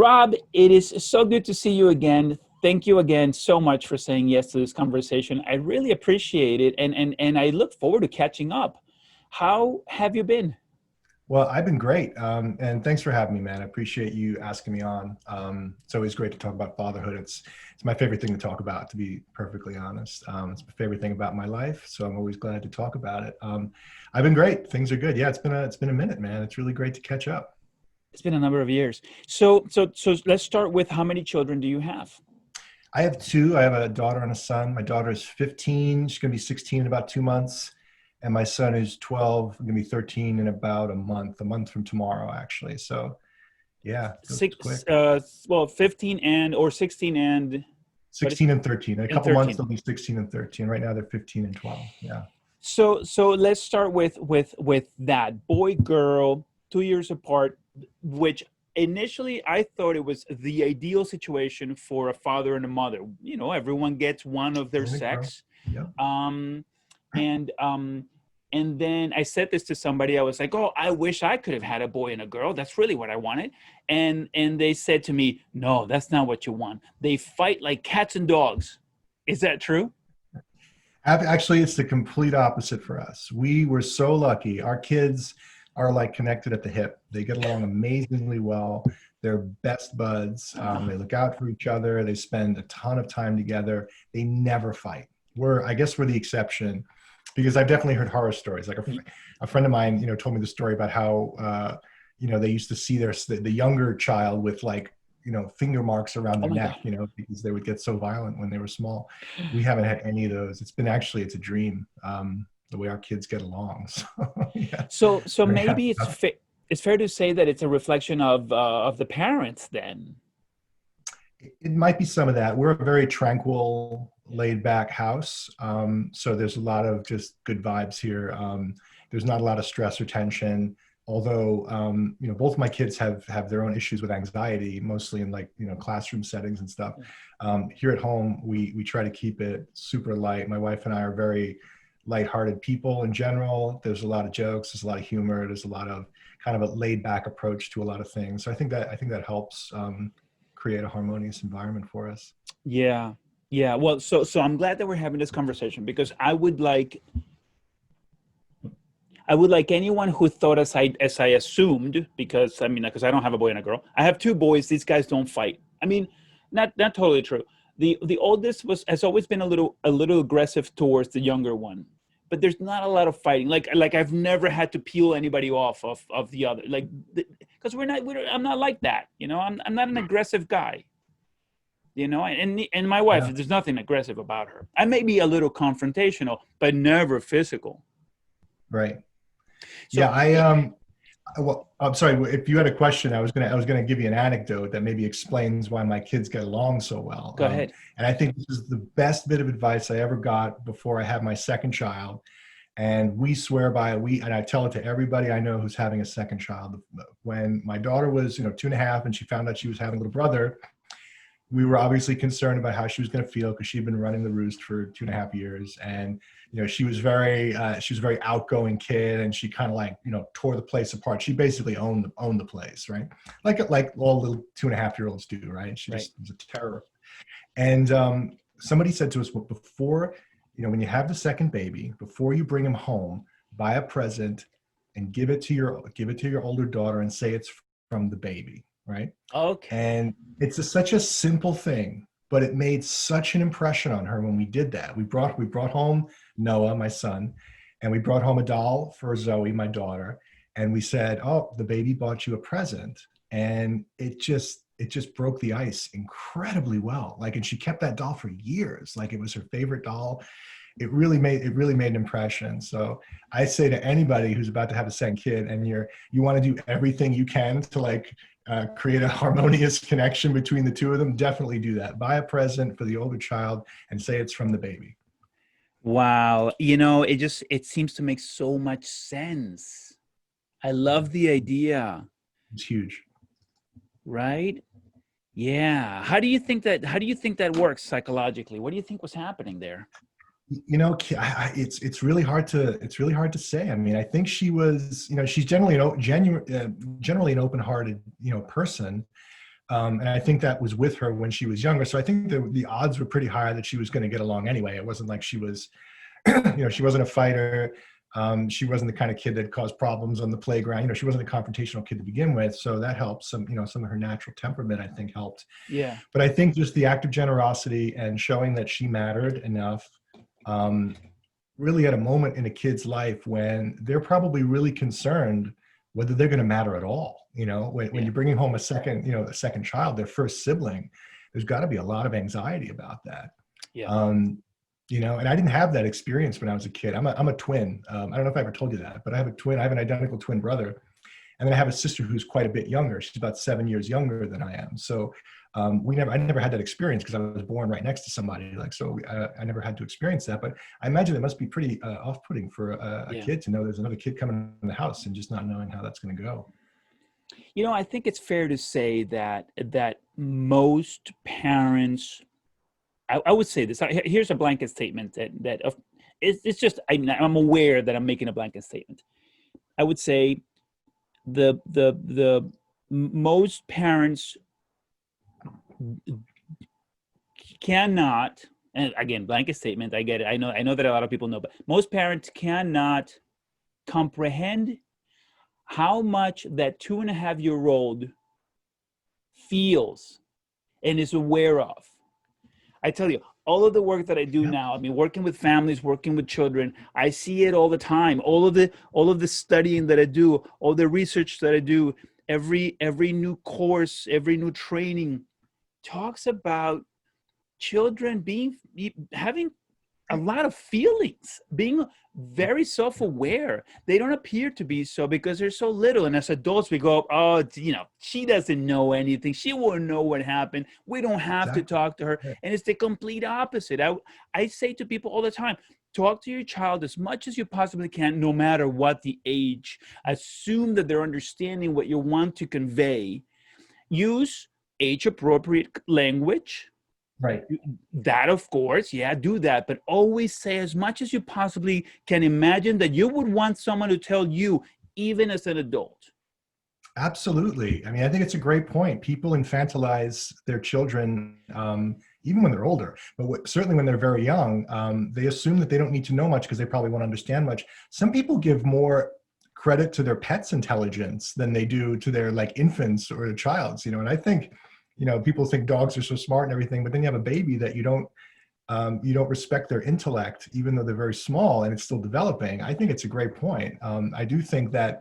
Rob, it is so good to see you again. Thank you again so much for saying yes to this conversation. I really appreciate it, and I look forward to catching up. How have you been? Well, I've been great. And thanks for having me, man. I appreciate you asking me on. It's always great to talk about fatherhood. It's my favorite thing to talk about, to be perfectly honest. It's my favorite thing about my life. So I'm always glad to talk about it. I've been great. Things are good. Yeah, it's been a minute, man. It's really great to catch up. It's been a number of years. So let's start with how many children do you have? I have two. I have a daughter and a son. My daughter is 15. She's going to be 16 in about 2 months. And my son is 12, going to be 13 in about a month from tomorrow, actually. So yeah, it goes quick. Six, well, 15 and or 16 and what is 16 and 13. In a and couple months, 13. they'll be 16 and 13. Right now, they're 15 and 12. Yeah. So let's start with that boy girl 2 years apart, which initially I thought it was the ideal situation for a father and a mother. You know, everyone gets one of their Boy and girl. sex. Yep. Um, and um, and then I said this to somebody. I was like, "Oh, I wish I could have had a boy and a girl. That's really what I wanted." And they said to me, "No, that's not what you want. They fight like cats and dogs." Is that true? Actually, it's the complete opposite for us. We were so lucky. Our kids are like connected at the hip. They get along amazingly well. They're best buds. They look out for each other. They spend a ton of time together. They never fight. I guess we're the exception, because I've definitely heard horror stories. Like a friend of mine, told me the story about how, they used to see the younger child with like, finger marks around Oh their my God. neck, because they would get so violent when they were small. We haven't had any of those. It's a dream, the way our kids get along. So yeah, So very happy maybe about it's fair to say that it's a reflection of the parents then. it. It might be some of that. We're a very tranquil, laid back house. So there's a lot of just good vibes here. There's not a lot of stress or tension. Although, both my kids have their own issues with anxiety, mostly in like, classroom settings and stuff. Here at home, we try to keep it super light. My wife and I are very lighthearted people in general. There's a lot of jokes, there's a lot of humor, there's a lot of kind of a laid back approach to a lot of things. So I think that helps create a harmonious environment for us. Yeah. Yeah. Well, so I'm glad that we're having this conversation because I would like anyone who thought as I assumed, because I don't have a boy and a girl. I have two boys. These guys don't fight. I mean, not totally true. The oldest has always been a little aggressive towards the younger one, but there's not a lot of fighting. Like I've never had to peel anybody off of the other. Like because I'm not like that. I'm not an aggressive guy. And my wife, Yeah. there's nothing aggressive about her. I may be a little confrontational, but never physical. Right. Yeah. So Well, I'm sorry. If you had a question, I was gonna give you an anecdote that maybe explains why my kids get along so well. go ahead. And I think this is the best bit of advice I ever got before I had my second child. And we swear by it. And I tell it to everybody I know who's having a second child. When my daughter was, 2.5, and she found out she was having a little brother, we were obviously concerned about how she was going to feel because she'd been running the roost for 2.5 years. And, she was she was a very outgoing kid, and she kind of like, tore the place apart. She basically owned the place, right? Like all little 2.5-year-olds do, right? She Right. just was a terror. And somebody said to us, well, before, when you have the second baby, before you bring him home, buy a present and give it to your older daughter and say it's from the baby, right? Okay. And it's such a simple thing, but it made such an impression on her when we did that. We brought home Noah, my son, and we brought home a doll for Zoe, my daughter, and we said, "Oh, the baby bought you a present," and it just broke the ice incredibly well. Like, and she kept that doll for years. Like, it was her favorite doll. It really made an impression. So I say to anybody who's about to have a second kid, and you want to do everything you can to like create a harmonious connection between the two of them, definitely do that. Buy a present for the older child and say it's from the baby. Wow. It seems to make so much sense. I love the idea, It's huge. right? Yeah. How do you think that works psychologically? What do you think was happening there? It's really hard to say. I mean, I think she was, she's generally generally an open-hearted, person. And I think that was with her when she was younger. So I think the odds were pretty high that she was going to get along anyway. It wasn't like she was, she wasn't a fighter. She wasn't the kind of kid that caused problems on the playground. She wasn't a confrontational kid to begin with. So that helped. Some of her natural temperament, I think, helped. Yeah. But I think just the act of generosity and showing that she mattered enough, really at a moment in a kid's life when they're probably really concerned whether they're going to matter at all. When you're bringing home a second child, their first sibling, there's got to be a lot of anxiety about that. Yeah. And I didn't have that experience when I was a kid. I'm a twin. I don't know if I ever told you that, but I have a twin. I have an identical twin brother. And then I have a sister who's quite a bit younger. She's about 7 years younger than I am. So I never had that experience because I was born right next to somebody. I never had to experience that. But I imagine it must be pretty off-putting for a kid to know there's another kid coming in the house and just not knowing how that's going to go. I think it's fair to say that most parents, I would say this. Here's a blanket statement that it's just I'm aware that I'm making a blanket statement. I would say the most parents cannot, and again, blanket statement, I get it. I know that a lot of people know, but most parents cannot comprehend how much that 2.5-year-old feels and is aware of. I tell you, all of the work that I do now, working with families, working with children, I see it all the time. All of the studying that I do, all the research that I do, every new course, every new training talks about children having a lot of feelings, being very self-aware. They don't appear to be so because they're so little. And as adults, we go, oh, she doesn't know anything. She won't know what happened. We don't have to talk to her. And it's the complete opposite. I say to people all the time, talk to your child as much as you possibly can, no matter what the age. Assume that they're understanding what you want to convey. Use age-appropriate language. Right. That, of course, do that. But always say as much as you possibly can imagine that you would want someone to tell you, even as an adult. Absolutely. I think it's a great point. People infantilize their children, even when they're older, but certainly when they're very young, they assume that they don't need to know much because they probably won't understand much. Some people give more credit to their pet's intelligence than they do to their infants or their child's, and I think, people think dogs are so smart and everything, but then you have a baby that you don't respect their intellect, even though they're very small and it's still developing. I think it's a great point. I do think that,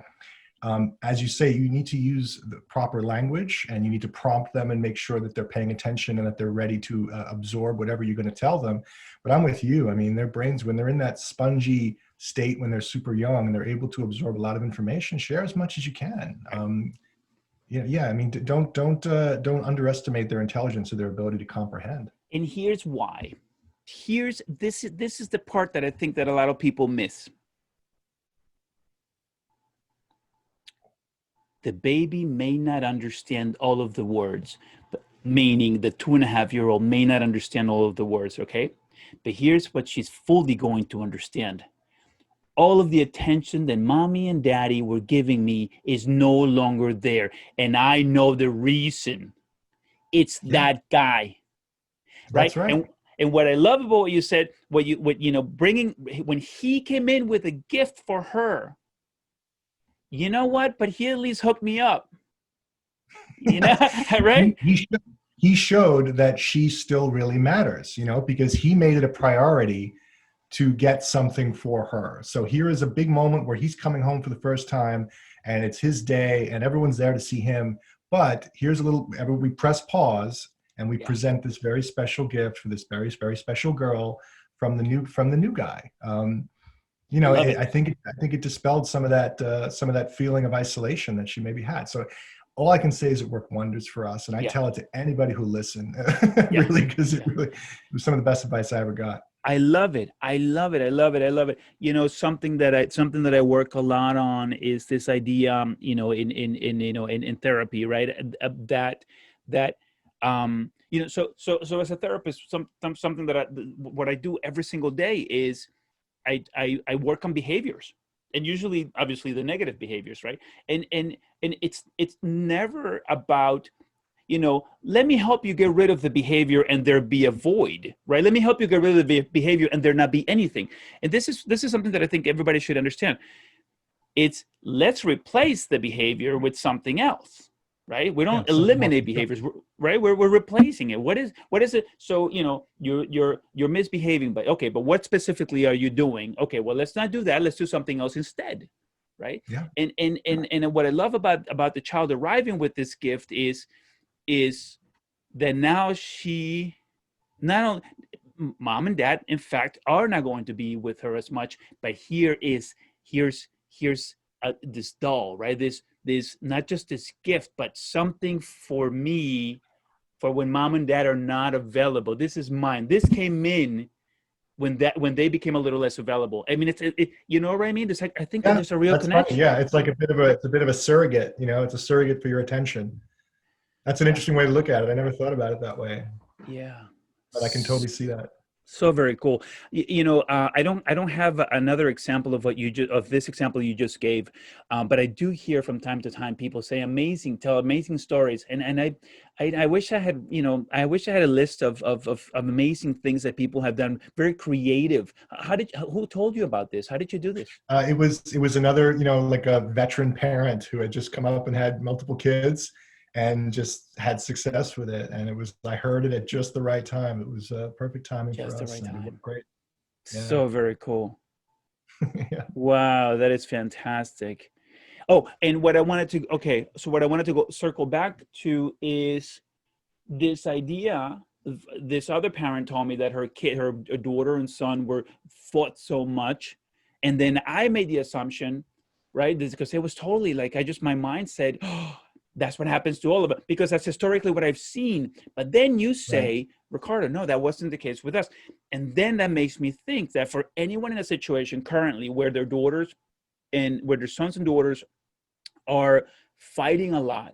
as you say, you need to use the proper language and you need to prompt them and make sure that they're paying attention and that they're ready to absorb whatever you're going to tell them. But I'm with you. Their brains, when they're in that spongy state, when they're super young and they're able to absorb a lot of information, share as much as you can. Don't underestimate their intelligence or their ability to comprehend. And here's why. This is the part that I think that a lot of people miss. The baby may not understand all of the words, but meaning the 2.5-year-old may not understand all of the words, okay? But here's what she's fully going to understand. All of the attention that mommy and daddy were giving me is no longer there. And I know the reason. It's that guy. Right? That's right. And what I love about what you said, when he came in with a gift for her, you know what? But he at least hooked me up. Right? He showed that she still really matters, because he made it a priority to get something for her. So here is a big moment where he's coming home for the first time and it's his day and everyone's there to see him. But here's we press pause and we present this very special gift for this very, very special girl from the new guy. I think it dispelled some of that feeling of isolation that she maybe had. So all I can say is it worked wonders for us. And I tell it to anybody who listen, really, because it was some of the best advice I ever got. I love it. Something that I work a lot on is this idea, in therapy, right? So as a therapist, something that what I do every single day is I work on behaviors, and usually, obviously, the negative behaviors, right? And it's never about, let me help you get rid of the behavior and there be a void, right? Let me help you get rid of the behavior and there not be anything. And this is something that I think everybody should understand. It's let's replace the behavior with something else, right? We Yeah, don't something more eliminate behaviors, right? We're replacing it. What is it? So you're misbehaving, but okay, but what specifically are you doing? Okay, well, let's not do that. Let's do something else instead, right? yeah. And what I love about the child arriving with this gift is that now she not only mom and dad in fact are not going to be with her as much, but here's this doll, right? This not just this gift but something for me for when mom and dad are not available. This is mine. This came in when they became a little less available. I mean, you know what I mean? There's like, I think that Yeah, there's a real that's funny. connection. Yeah, it's like it's a bit of a surrogate. It's a surrogate for your attention. That's an Yeah, interesting way to look at it. I never thought about it that way, yeah. but I can totally see that. So very cool. I don't have another example of of this example you just gave, but I do hear from time to time people say tell amazing stories, and I wish I wish I had a list of amazing things that people have done, very creative. Who told you about this? How did you do this? It was another, like a veteran parent who had just come up and had multiple kids and just had success with it. And I heard it at just the right time. It was perfect timing for Just the us, right and it time. worked great. Yeah. So very cool. Yeah. Wow, that is fantastic. Oh, and what I wanted to go circle back to is this idea. This other parent told me that her daughter and son were fought so much, and then I made the assumption, right? Because it was totally like my mind said, oh, that's what happens to all of it because that's historically what I've seen. But then you Right. say, Ricardo, no, that wasn't the case with us, and then that makes me think that for anyone in a situation currently where their sons and daughters are fighting a lot,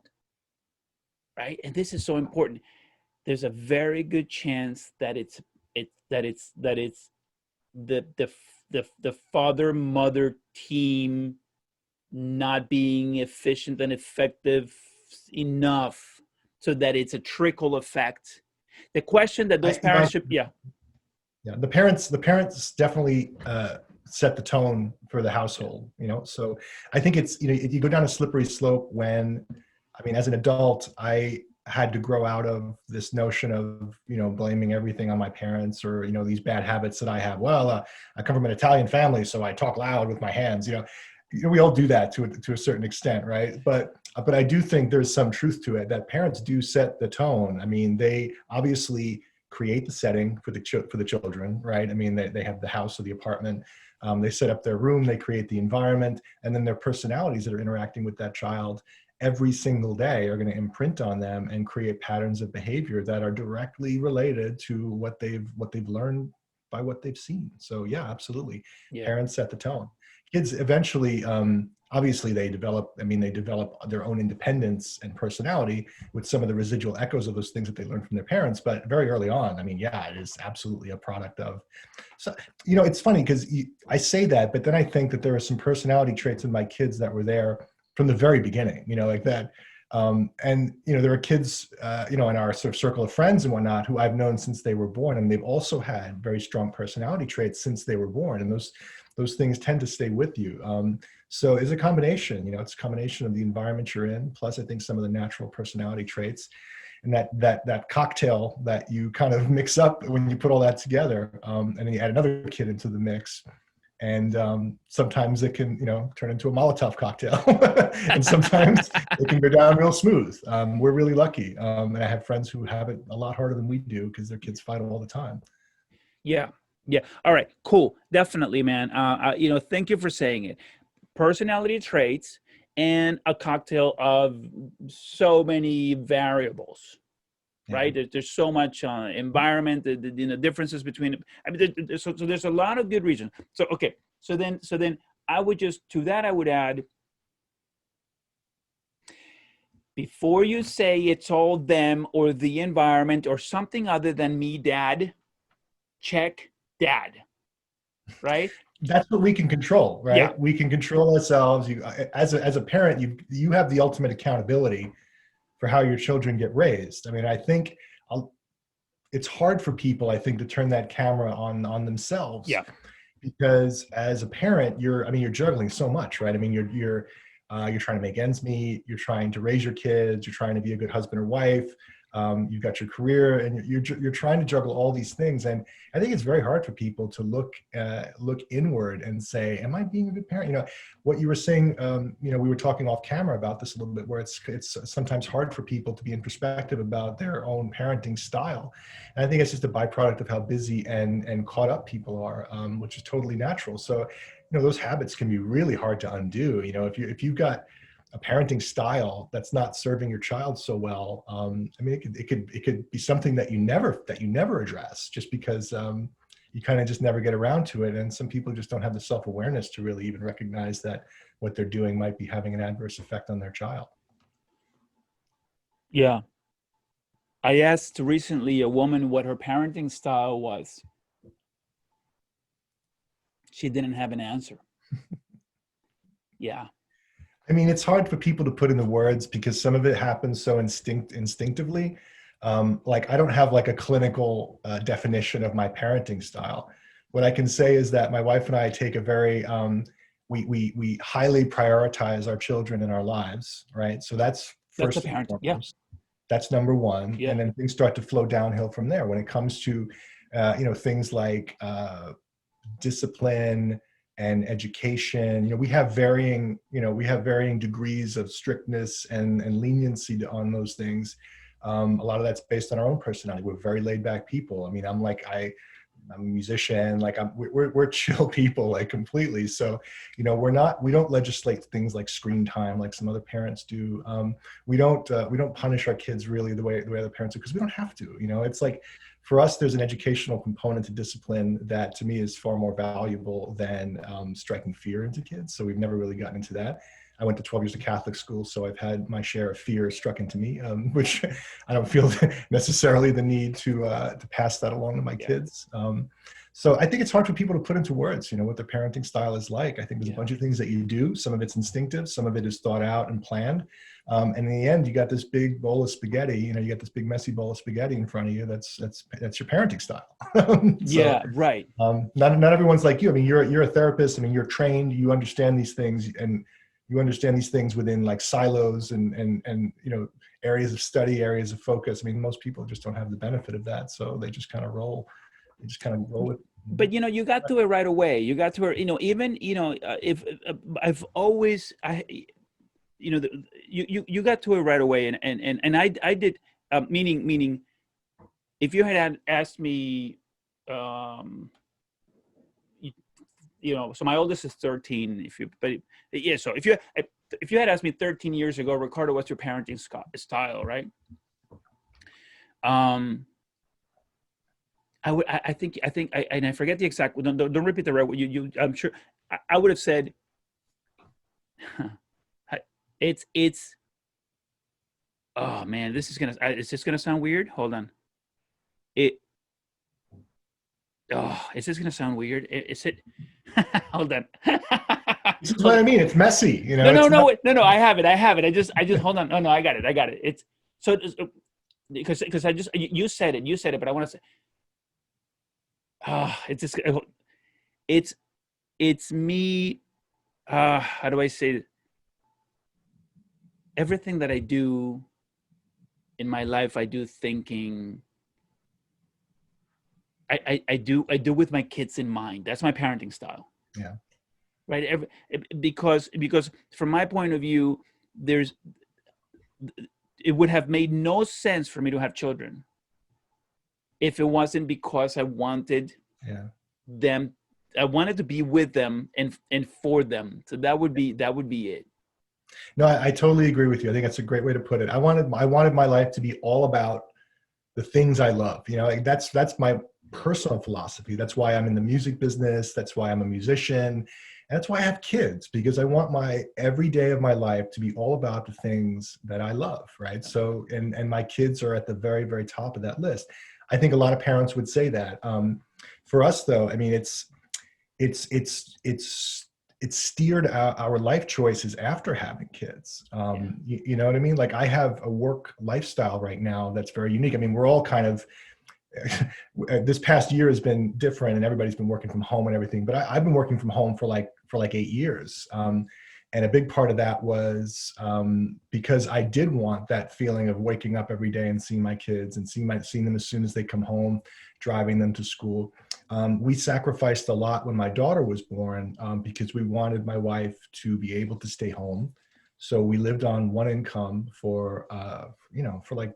right? And this is so important. There's a very good chance that it's the father mother team not being efficient and effective enough so that it's a trickle effect. The question that those I, you know, parents should, yeah, Yeah, the parents definitely set the tone for the household. So I think it's you go down a slippery slope when, I mean, as an adult, I had to grow out of this notion of blaming everything on my parents, or these bad habits that I have. Well, I come from an Italian family, so I talk loud with my hands. We all do that to a certain extent, right? But I do think there's some truth to it, that parents do set the tone. I mean, they obviously create the setting for the children, right? I mean, they have the house or the apartment. They set up their room, they create the environment, and then their personalities that are interacting with that child every single day are going to imprint on them and create patterns of behavior that are directly related to what they've learned by what they've seen. So yeah, absolutely. yeah, Parents set the tone. Kids eventually, obviously they develop their own independence and personality with some of the residual echoes of those things that they learned from their parents. But very early on, I mean, yeah, it is absolutely a product of. So, it's funny because I say that, but then I think that there are some personality traits in my kids that were there from the very beginning, like that. And there are kids, in our sort of circle of friends and whatnot, who I've known since they were born, and they've also had very strong personality traits since they were born, and those things tend to stay with you. So it's a combination. It's a combination of the environment you're in, plus I think some of the natural personality traits, and that cocktail that you kind of mix up when you put all that together, and then you add another kid into the mix. And sometimes it can, turn into a Molotov cocktail, and sometimes it can go down real smooth. We're really lucky, and I have friends who have it a lot harder than we do because their kids fight all the time. yeah, yeah. All right, cool. Definitely, man. Thank you for saying it. Personality traits and a cocktail of so many variables, Yeah. right? There's so much environment, the differences between. I mean, so there's a lot of good reasons. So okay, so then I would I would add, before you say it's all them or the environment or something other than me, dad, check dad, right? That's what we can control, Yeah, right? We can control ourselves. You, as a parent, you have the ultimate accountability for how your children get raised. I mean, I think it's hard for people, I think, to turn that camera on themselves, Yeah. because as a parent, you're juggling so much, right? I mean, you're trying to make ends meet, you're trying to raise your kids, you're trying to be a good husband or wife, you've got your career, and you're trying to juggle all these things. And I think it's very hard for people to look inward and say, am I being a good parent? You know, what you were saying, you know, we were talking off camera about this a little bit, where it's sometimes hard for people to be introspective about their own parenting style. And I think it's just a byproduct of how busy and caught up people are, which is totally natural. So, you know, those habits can be really hard to undo. You know, if you've got a parenting style that's not serving your child so well, I mean, it could be something that you never address, just because you kind of just never get around to it. And some people just don't have the self-awareness to really even recognize that what they're doing might be having an adverse effect on their child. Yeah. I asked recently a woman what her parenting style was. She didn't have an answer. Yeah. I mean, it's hard for people to put in the words, because some of it happens so instinctively. Like, I don't have like a clinical definition of my parenting style. What I can say is that my wife and I take a very, we highly prioritize our children in our lives, right? So that's That's a first and parent. Yeah. foremost. That's number one. Yeah. And then things start to flow downhill from there when it comes to, you know, things like discipline and education. You know, we have varying degrees of strictness and leniency on those things. A lot of that's based on our own personality. We're very laid back people. I mean, I'm a musician, like we're chill people, like, completely. So, you know, we don't legislate things like screen time like some other parents do. We don't punish our kids really the way other parents do, because we don't have to. You know, it's like, for us, there's an educational component to discipline that to me is far more valuable than striking fear into kids. So we've never really gotten into that. I went to 12 years of Catholic school, so I've had my share of fear struck into me, which I don't feel necessarily the need to pass that along to my kids. So I think it's hard for people to put into words, you know, what their parenting style is like. I think there's a bunch of things that you do. Some of it's instinctive, some of it is thought out and planned. And in the end, you got this big bowl of spaghetti. You know, you got this big messy bowl of spaghetti in front of you. That's your parenting style. Yeah. Right. Not everyone's like you. I mean, you're a therapist. I mean, you're trained. You understand these things, and you understand these things within like silos and you know, areas of study, areas of focus. I mean, most people just don't have the benefit of that, so they just kind of roll. They just kind of roll it. But you know, you got to it right away. You got to it. You know, even, you know, if I've always, you know, you got to it right away, and I did. Meaning, if you had asked me, you know, so my oldest is 13. So if you had asked me 13 years ago, Ricardo, what's your parenting style, right? I think, and I forget the exact. Don't repeat the right. I'm sure I would have said, it's. Oh man, is this gonna sound weird? Hold on. Is this gonna sound weird? Is it? Hold on. This is what I mean. It's messy, you know. No. I have it. I just hold on. No, I got it. It's so, because you said it, but I want to say, it's me. How do I say it? Everything that I do in my life, I do thinking. I do with my kids in mind. That's my parenting style. Yeah. Right. Because from my point of view, it would have made no sense for me to have children if it wasn't because I wanted them. I wanted to be with them and for them. So that would be it. No, I totally agree with you. I think that's a great way to put it. I wanted my life to be all about the things I love. You know, like that's my personal philosophy. That's why I'm in the music business. That's why I'm a musician. And that's why I have kids, because I want my every day of my life to be all about the things that I love, right? So, and my kids are at the very, very top of that list. I think a lot of parents would say that. For us, though, I mean, it's it steered our life choices after having kids. You know what I mean? Like I have a work lifestyle right now that's very unique. I mean, we're all kind of, this past year has been different and everybody's been working from home and everything, but I've been working from home for like 8 years. And a big part of that was because I did want that feeling of waking up every day and seeing my kids and seeing them as soon as they come home, driving them to school. We sacrificed a lot when my daughter was born because we wanted my wife to be able to stay home. So we lived on one income for like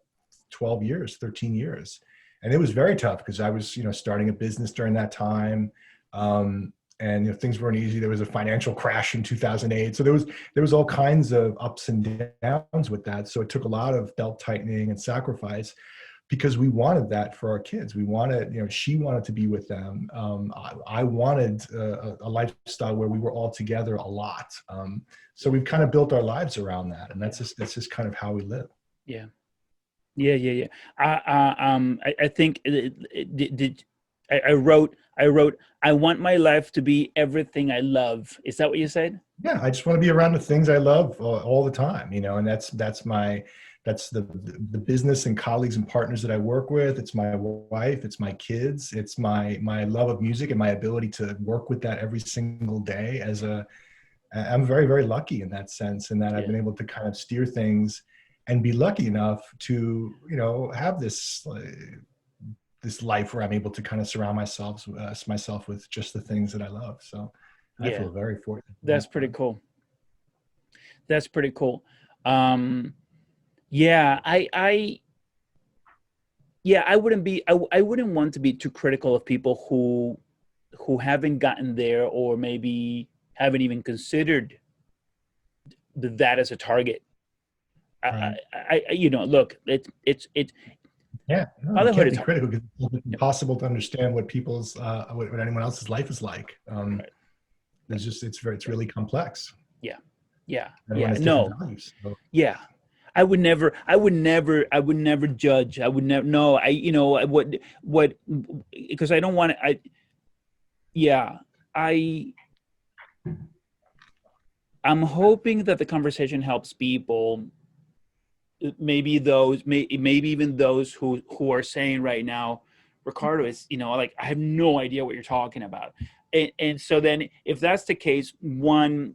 12 years, 13 years. And it was very tough because I was, starting a business during that time. And things weren't easy. There was a financial crash in 2008. So there was all kinds of ups and downs with that. So it took a lot of belt tightening and sacrifice because we wanted that for our kids. We wanted, she wanted to be with them. I wanted a lifestyle where we were all together a lot. So we've kind of built our lives around that. And that's just kind of how we live. Yeah. I think I wrote, I want my life to be everything I love. Is that what you said? Yeah, I just want to be around the things I love all the time, and that's the business and colleagues and partners that I work with. It's my wife, it's my kids, it's my love of music and my ability to work with that every single day. I'm very, very lucky in that sense, and that I've been able to kind of steer things and be lucky enough to, have this life where I'm able to kind of surround myself with just the things that I love. So I feel very fortunate. That's pretty cool. I wouldn't want to be too critical of people who haven't gotten there or maybe haven't even considered that as a target. Right. Look, it's yeah, no, you can't be critical because it's impossible to understand what people's what anyone else's life is like. Right. It's really complex. Yeah. Values, so. Yeah. I would never judge. I would never. No, what because I don't want to. I'm hoping that the conversation helps people. Maybe even those who are saying right now, Ricardo, is like, I have no idea what you're talking about, and so then if that's the case, no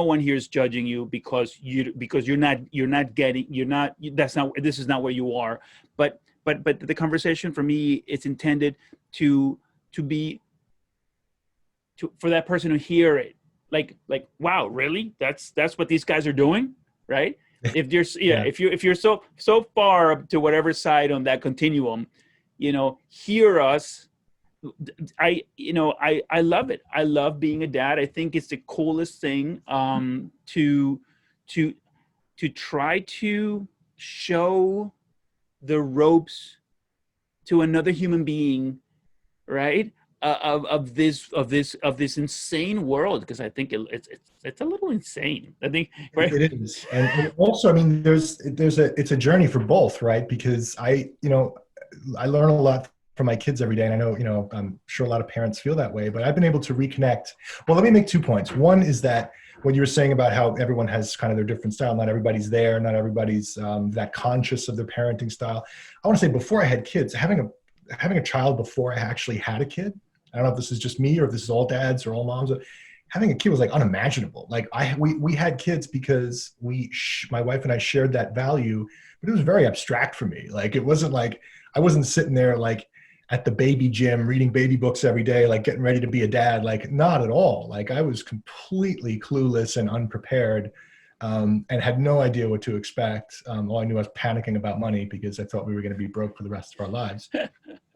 one here is judging you because this is not where you are, but the conversation for me, it's intended to be for that person to hear it, like wow, really, that's what these guys are doing, right? If if you're so far up to whatever side on that continuum, hear us. I love it. I love being a dad. I think it's the coolest thing to try to show the ropes to another human being, right? Of this insane world, because I think it's a little insane. I think, right? It is, and also, I mean, it's a journey for both, right? Because I learn a lot from my kids every day, and I know I'm sure a lot of parents feel that way. But I've been able to reconnect. Well, let me make 2 points. One is that what you were saying about how everyone has kind of their different style. Not everybody's there. Not everybody's that conscious of their parenting style. I want to say, before I had kids, having a child before I actually had a kid. I don't know if this is just me or if this is all dads or all moms. Having a kid was like unimaginable. Like we had kids because my wife and I shared that value, but it was very abstract for me. Like, it wasn't like I wasn't sitting there like at the baby gym reading baby books every day, like getting ready to be a dad. Like, not at all. Like, I was completely clueless and unprepared, and had no idea what to expect. All I knew, I was panicking about money because I thought we were going to be broke for the rest of our lives.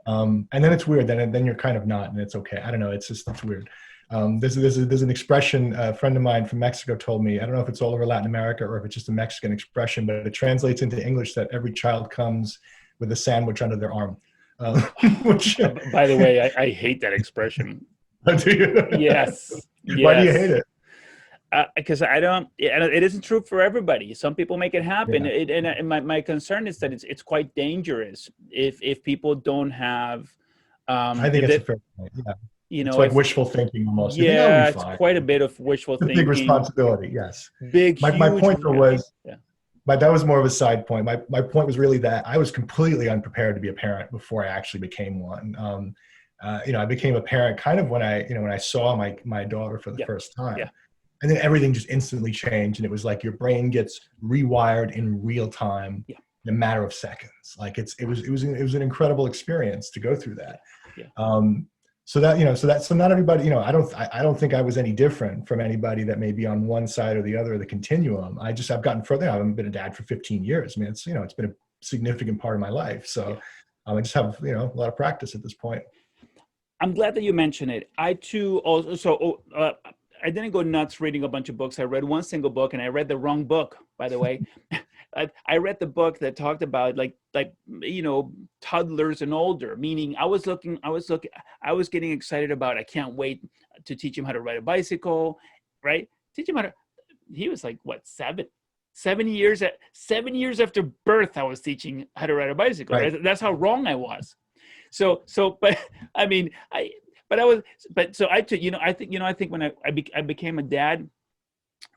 And then it's weird. Then you're kind of not, and it's okay. I don't know. It's weird. There's an expression a friend of mine from Mexico told me. I don't know if it's all over Latin America or if it's just a Mexican expression, but it translates into English that every child comes with a sandwich under their arm. Which, by the way, I hate that expression. Do you? Yes. Why do you hate it? Because it isn't true for everybody. Some people make it happen. Yeah. And my concern is that it's quite dangerous if people don't have. I think it's a fair point. Yeah. you It's know, like if wishful thinking almost. You think, oh, we'll be yeah, it's fine. quite a bit of wishful It's a big thinking, responsibility. Yes. big, My huge. point though Yeah, was, yeah, that was more of a side point. My point was really that I was completely unprepared to be a parent before I actually became one. I became a parent kind of when I saw my daughter for the yeah, first time, yeah, and then everything just instantly changed, and it was like your brain gets rewired in real time yeah, in a matter of seconds. Like it was an incredible experience to go through yeah, that. yeah. So not everybody, I don't think I was any different from anybody that may be on one side or the other of the continuum. I've gotten further. I've been a dad for 15 years. I mean, it's been a significant part of my life. So I just have, a lot of practice at this point. I'm glad that you mentioned it. I too also, I didn't go nuts reading a bunch of books. I read one single book, and I read the wrong book, by the way. I read the book that talked about toddlers and older, meaning I was getting excited about, I can't wait to teach him how to ride a bicycle, right? Teach him how to, he was like, what, 7 years after birth, I was teaching how to ride a bicycle, Right. right? That's how wrong I was. But I mean, I took, I think when I became a dad,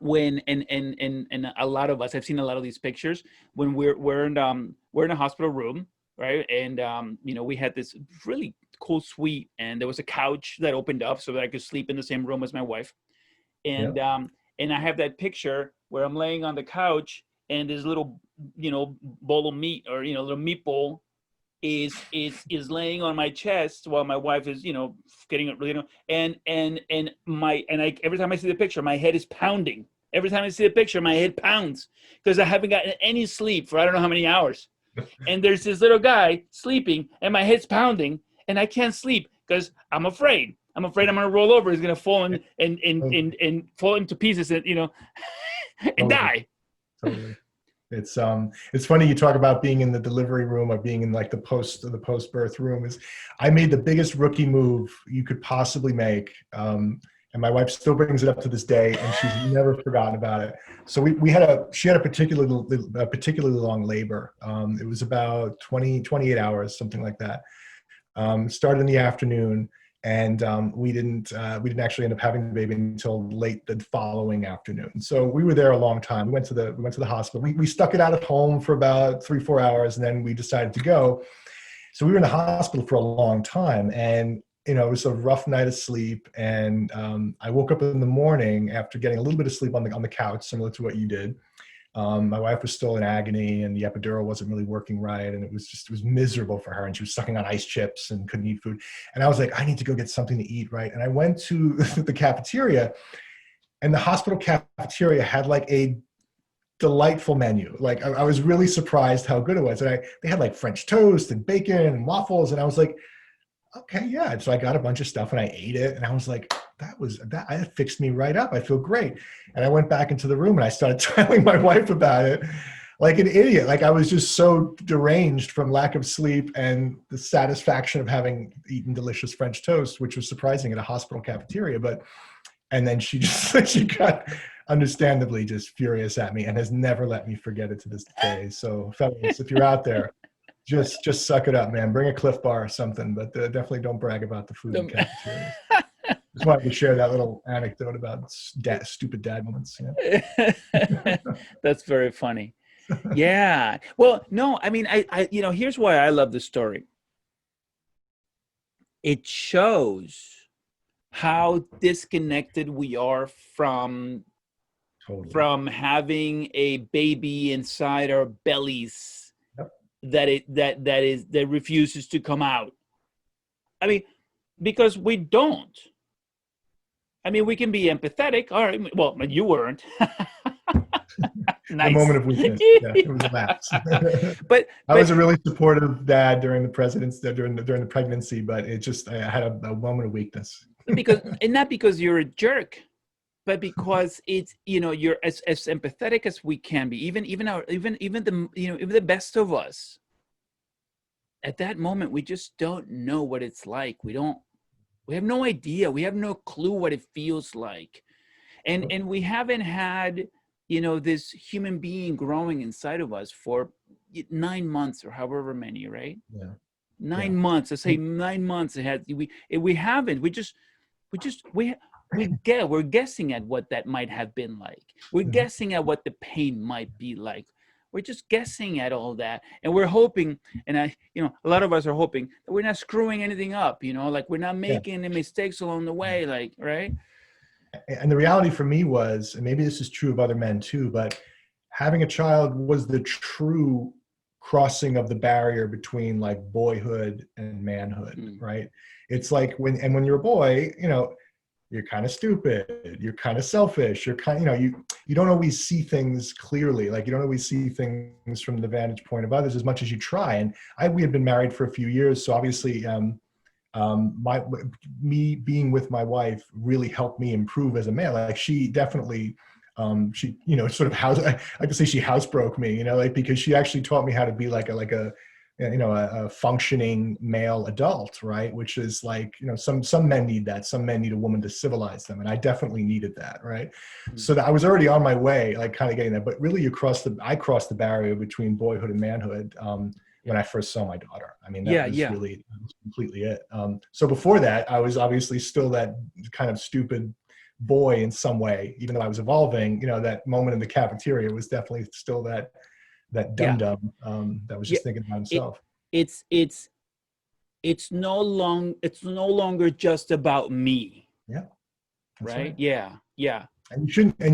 when and a lot of us, I've seen a lot of these pictures when we're in a hospital room, right? And we had this really cool suite, and there was a couch that opened up so that I could sleep in the same room as my wife. And Yeah. and I have that picture where I'm laying on the couch, and this little bowl of meat, or little meatball is laying on my chest while my wife is getting it, and every time I see the picture, my head is pounding. Every time I see the picture, my head pounds because I haven't gotten any sleep for I don't know how many hours. And there's this little guy sleeping, and my head's pounding, and I can't sleep because I'm afraid I'm gonna roll over. He's gonna fall and fall into pieces, and and Totally. die. Totally. It's funny you talk about being in the delivery room or being in like the post birth room. I made the biggest rookie move you could possibly make, and my wife still brings it up to this day, and she's never forgotten about it. So she had a particularly long labor. It was about 28 hours, something like that. Started in the afternoon, and we didn't actually end up having the baby until late the following afternoon. So we were there a long time. We went to the hospital. We stuck it out at home for about 3-4 hours, and then we decided to go. So we were in the hospital for a long time, and it was a rough night of sleep. And I woke up in the morning after getting a little bit of sleep on the couch, similar to what you did. My wife was still in agony, and the epidural wasn't really working right. And it was miserable for her. And she was sucking on ice chips and couldn't eat food. And I was like, I need to go get something to eat. Right. And I went to the cafeteria, and the hospital cafeteria had like a delightful menu. Like I was really surprised how good it was. And they had like French toast and bacon and waffles. And I was like, okay, yeah. And so I got a bunch of stuff and I ate it, and I was like, that fixed me right up. I feel great. And I went back into the room and I started telling my wife about it like an idiot. Like I was just so deranged from lack of sleep and the satisfaction of having eaten delicious French toast, which was surprising at a hospital cafeteria. And then she got understandably just furious at me and has never let me forget it to this day. So fellas, if you're out there, just suck it up, man. Bring a Cliff Bar or something, but definitely don't brag about the food in cafeterias. Just wanted to share that little anecdote about stupid dad moments. Yeah. That's very funny. Yeah. Well, no, I mean, I here's why I love this story. It shows how disconnected we are from having a baby inside our bellies. Yep. that refuses to come out. I mean, because we don't. I mean, we can be empathetic. All right. Well, you weren't. Nice. A moment of weakness. Yeah, it was a lapse. but I was a really supportive dad during the pregnancy, but I had a moment of weakness. not because you're a jerk, but because it's you're as empathetic as we can be. Even the best of us. At that moment, we just don't know what it's like. We have no idea. We have no clue what it feels like. And we haven't had, this human being growing inside of us for 9 months or however many, right? Yeah. 9 Yeah. months. Let's say 9 months. We haven't. We're guessing at what that might have been like. We're Mhm. guessing at what the pain might be like. We're just guessing at all that, and we're hoping. And a lot of us are hoping that we're not screwing anything up. Like we're not Yeah. making any mistakes along the way. Like, right? And the reality for me was, and maybe this is true of other men too, but having a child was the true crossing of the barrier between like boyhood and manhood, Mm. right? It's like when you're a boy, you're kind of stupid, you're kind of selfish, you're kind, you don't always see things clearly. Like you don't always see things from the vantage point of others as much as you try. And we had been married for a few years, so obviously me being with my wife really helped me improve as a man. Like she definitely she sort of I could say she housebroke me, like, because she actually taught me how to be like a functioning male adult, right? Which is like, some men need that. Some men need a woman to civilize them, and I definitely needed that, right? So that I was already on my way, like kind of getting that. But really, I crossed the barrier between boyhood and manhood when I first saw my daughter. I mean, that was really completely it. So before that, I was obviously still that kind of stupid boy in some way, even though I was evolving. That moment in the cafeteria was definitely still that dum-dum that was Yeah. just thinking about It, himself. it's no longer just about me, Yeah, that's right? right. Yeah. And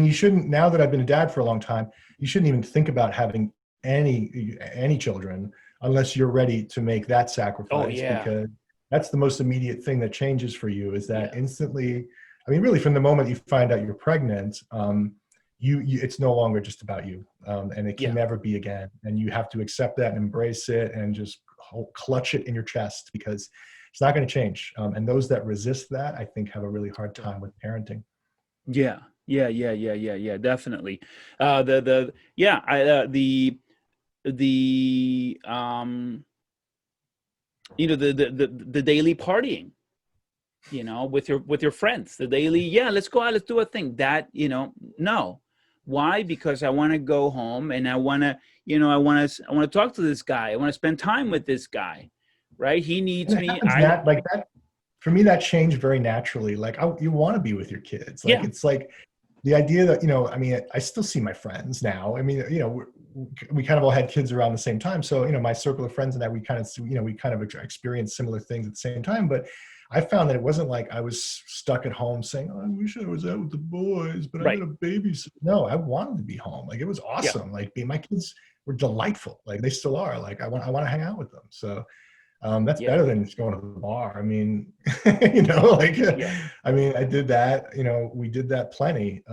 you shouldn't, now that I've been a dad for a long time, you shouldn't even think about having any children unless you're ready to make that Oh sacrifice, yeah. because that's the most immediate thing that changes for you, is that Yeah. instantly, I mean, really from the moment you find out you're pregnant, it's no longer just about you, and it can Yeah. never be again. And you have to accept that and embrace it and just clutch it in your chest, because it's not going to change. And those that resist that, I think, have a really hard time with parenting. Yeah. Definitely. The yeah, I the the daily partying, with your friends, the daily, let's go out, let's do a thing. That, no. Why? Because I want to go home and I want to, I want to talk to this guy. I want to spend time with this guy, right? He And needs it me. happens like that. For me, that changed very naturally. Like, you want to be with your kids. Like, Yeah. it's like the idea that, I mean, I still see my friends now. I mean, we kind of all had kids around the same time. So, my circle of friends and I, we kind of experienced similar things at the same time. But I found that it wasn't like I was stuck at home saying, "Oh, I wish I was out with the boys, but I got Right. a babysit." No, I wanted to be home. Like, it was Yeah. awesome. Like, my kids were delightful. Like, they still are. Like, I want to hang out with them. So that's Yeah. better than just going to the bar. I mean, Yeah. I mean, I did that, we did that plenty.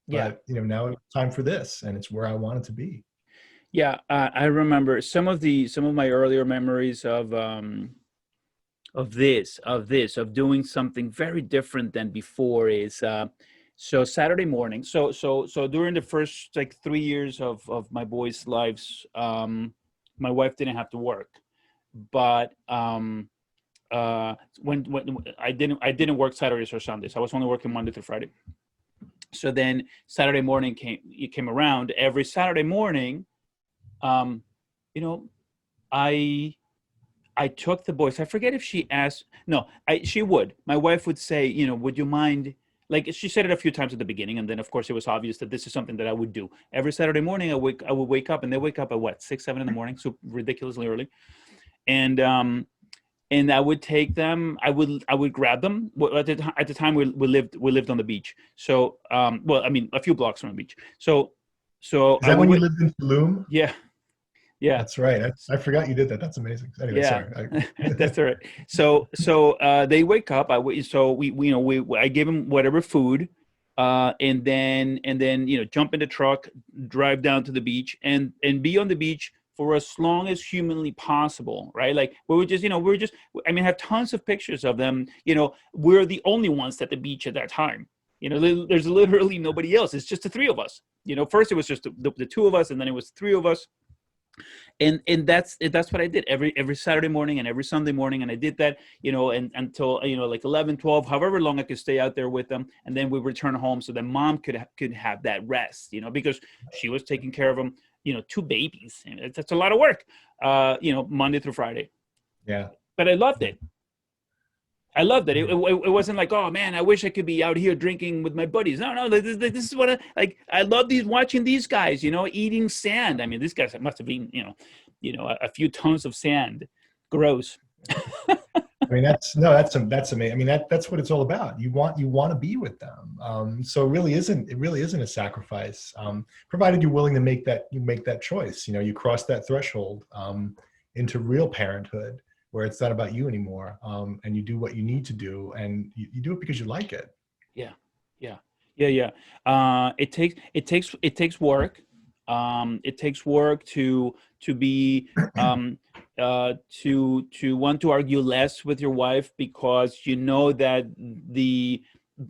Yeah. But, now it's time for this, and it's where I wanted to be. Yeah. I remember some of my earlier memories of doing something very different than before is, so Saturday morning. So during the first like 3 years of my boys' lives, my wife didn't have to work, but when I didn't work Saturdays or Sundays. I was only working Monday through Friday. So then Saturday morning came around. Every Saturday morning, um, you know, I I took the boys. I forget if she asked. No, she would. My wife would say, would you mind? Like she said it a few times at the beginning, and then of course it was obvious that this is something that I would do every Saturday morning. I would wake up, and they wake up at what, 6, 7 in the morning, so ridiculously early, and I would take them. I would grab them. Well, at the time we lived on the beach. So well, I mean a few blocks from the beach. So Is I that when you would. lived in Tulum? Yeah, yeah. That's right. I forgot you did that. That's amazing. Anyway, Yeah, sorry. that's all right. So they wake up. So I give them whatever food, and then jump in the truck, drive down to the beach, and be on the beach for as long as humanly possible, right? Like I mean, I have tons of pictures of them. We're the only ones at the beach at that time. There's literally nobody else. It's just the three of us. First it was just the two of us, and then it was three of us, and that's what I did every Saturday morning and every Sunday morning, and I did that and until like 11, 12, however long I could stay out there with them, and then we return home so that mom could have that rest, because she was taking care of them, two babies, and that's a lot of work, Monday through Friday. Yeah. but I loved it. I loved it. It wasn't like, oh man, I wish I could be out here drinking with my buddies. No, this is what I like. I love watching these guys, eating sand. I mean, these guys must have eaten, a few tons of sand. Gross. I mean, that's amazing. I mean, that's what it's all about. You want to be with them. So it really isn't a sacrifice, provided you're willing to make that choice. You cross that threshold into real parenthood, where it's not about you anymore, and you do what you need to do, and you do it because you like it. Yeah, yeah, yeah. It takes work. It takes work to be to want to argue less with your wife, because you know that the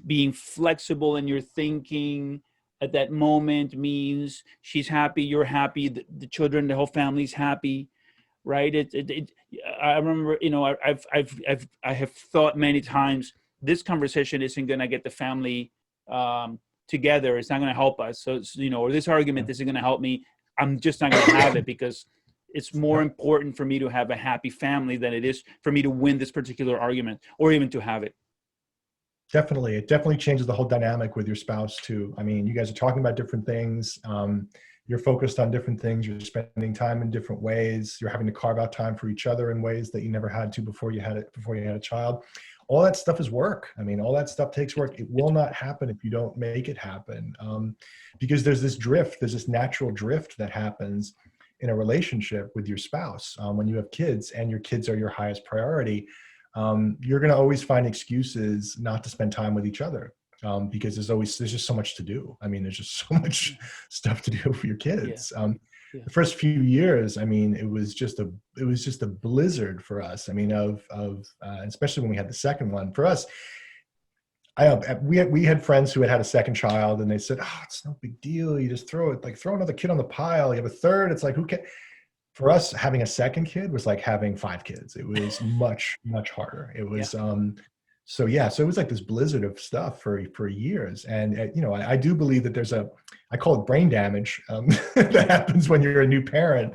being flexible in your thinking at that moment means she's happy, you're happy, the children, the whole family's happy, right? I remember, I have thought many times, this conversation isn't going to get the family together. It's not going to help us. So or this argument isn't going to help me. I'm just not going to have it, because it's more important for me to have a happy family than it is for me to win this particular argument, or even to have it. Definitely. It definitely changes the whole dynamic with your spouse too. I mean, you guys are talking about different things. You're focused on different things. You're spending time in different ways. You're having to carve out time for each other in ways that you never had to before you had a child. All that stuff is work. I mean, all that stuff takes work. It will not happen if you don't make it happen. Because there's this natural drift that happens in a relationship with your spouse. When you have kids and your kids are your highest priority, you're going to always find excuses not to spend time with each other, because there's just so much to do. I mean, there's just so much stuff to do for your kids. The first few years, I mean, it was just a blizzard for us. I mean, especially when we had the second one. For us, we had friends who had a second child, and they said, "Oh, it's no big deal. You just throw another kid on the pile. You have a third. It's like, who can?" For us, having a second kid was like having 5 kids. It was much, much harder. It was, so it was like this blizzard of stuff for years. And, I do believe that I call it brain damage that happens when you're a new parent.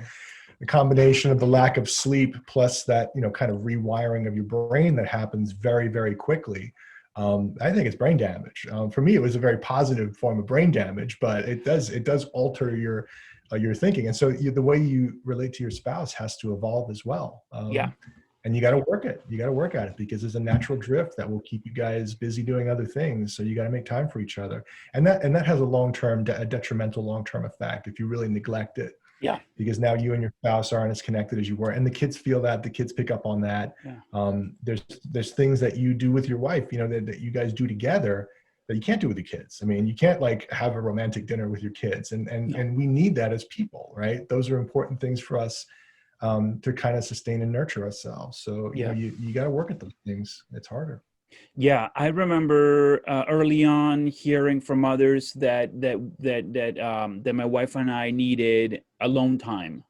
The combination of the lack of sleep plus that, kind of rewiring of your brain that happens very, very quickly. I think it's brain damage. For me, it was a very positive form of brain damage, but it does alter your thinking. And so the way you relate to your spouse has to evolve as well. And you got to work it. You got to work at it, because there's a natural drift that will keep you guys busy doing other things. So you got to make time for each other. And that has a detrimental long-term effect if you really neglect it. Yeah. Because now you and your spouse aren't as connected as you were. And the kids feel that, the kids pick up on that. Yeah. There's things that you do with your wife, that you guys do together that you can't do with the kids. I mean, you can't like have a romantic dinner with your kids, and we need that as people, right? Those are important things for us to kind of sustain and nurture ourselves. So you got to work at those things. It's harder. Yeah, I remember early on hearing from others that my wife and I needed alone time,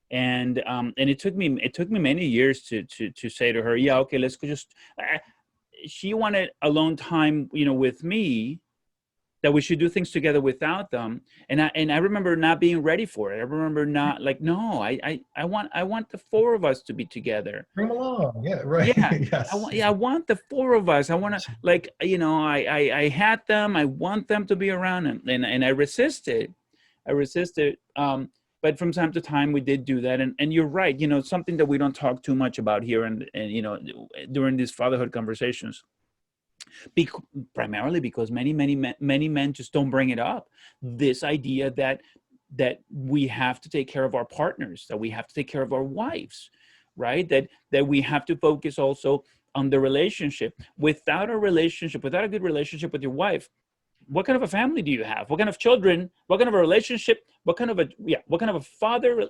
and it took me many years to say to her, yeah, okay, let's go. She wanted alone time, with me, that we should do things together without them. And I remember not being ready for it. I remember not like, no, I want the 4 of us to be together. Bring them along. Yeah. Right. Yeah. Yes. I want the 4 of us. I want to, like, I had them. I want them to be around, and I resisted. But from time to time we did do that. And you're right. Something that we don't talk too much about here, and during these fatherhood conversations, primarily because many men just don't bring it up. This idea that we have to take care of our partners, that we have to take care of our wives, right? That we have to focus also on the relationship. Without a good relationship with your wife, what kind of a family do you have? What kind of children? What kind of a relationship? What kind of a father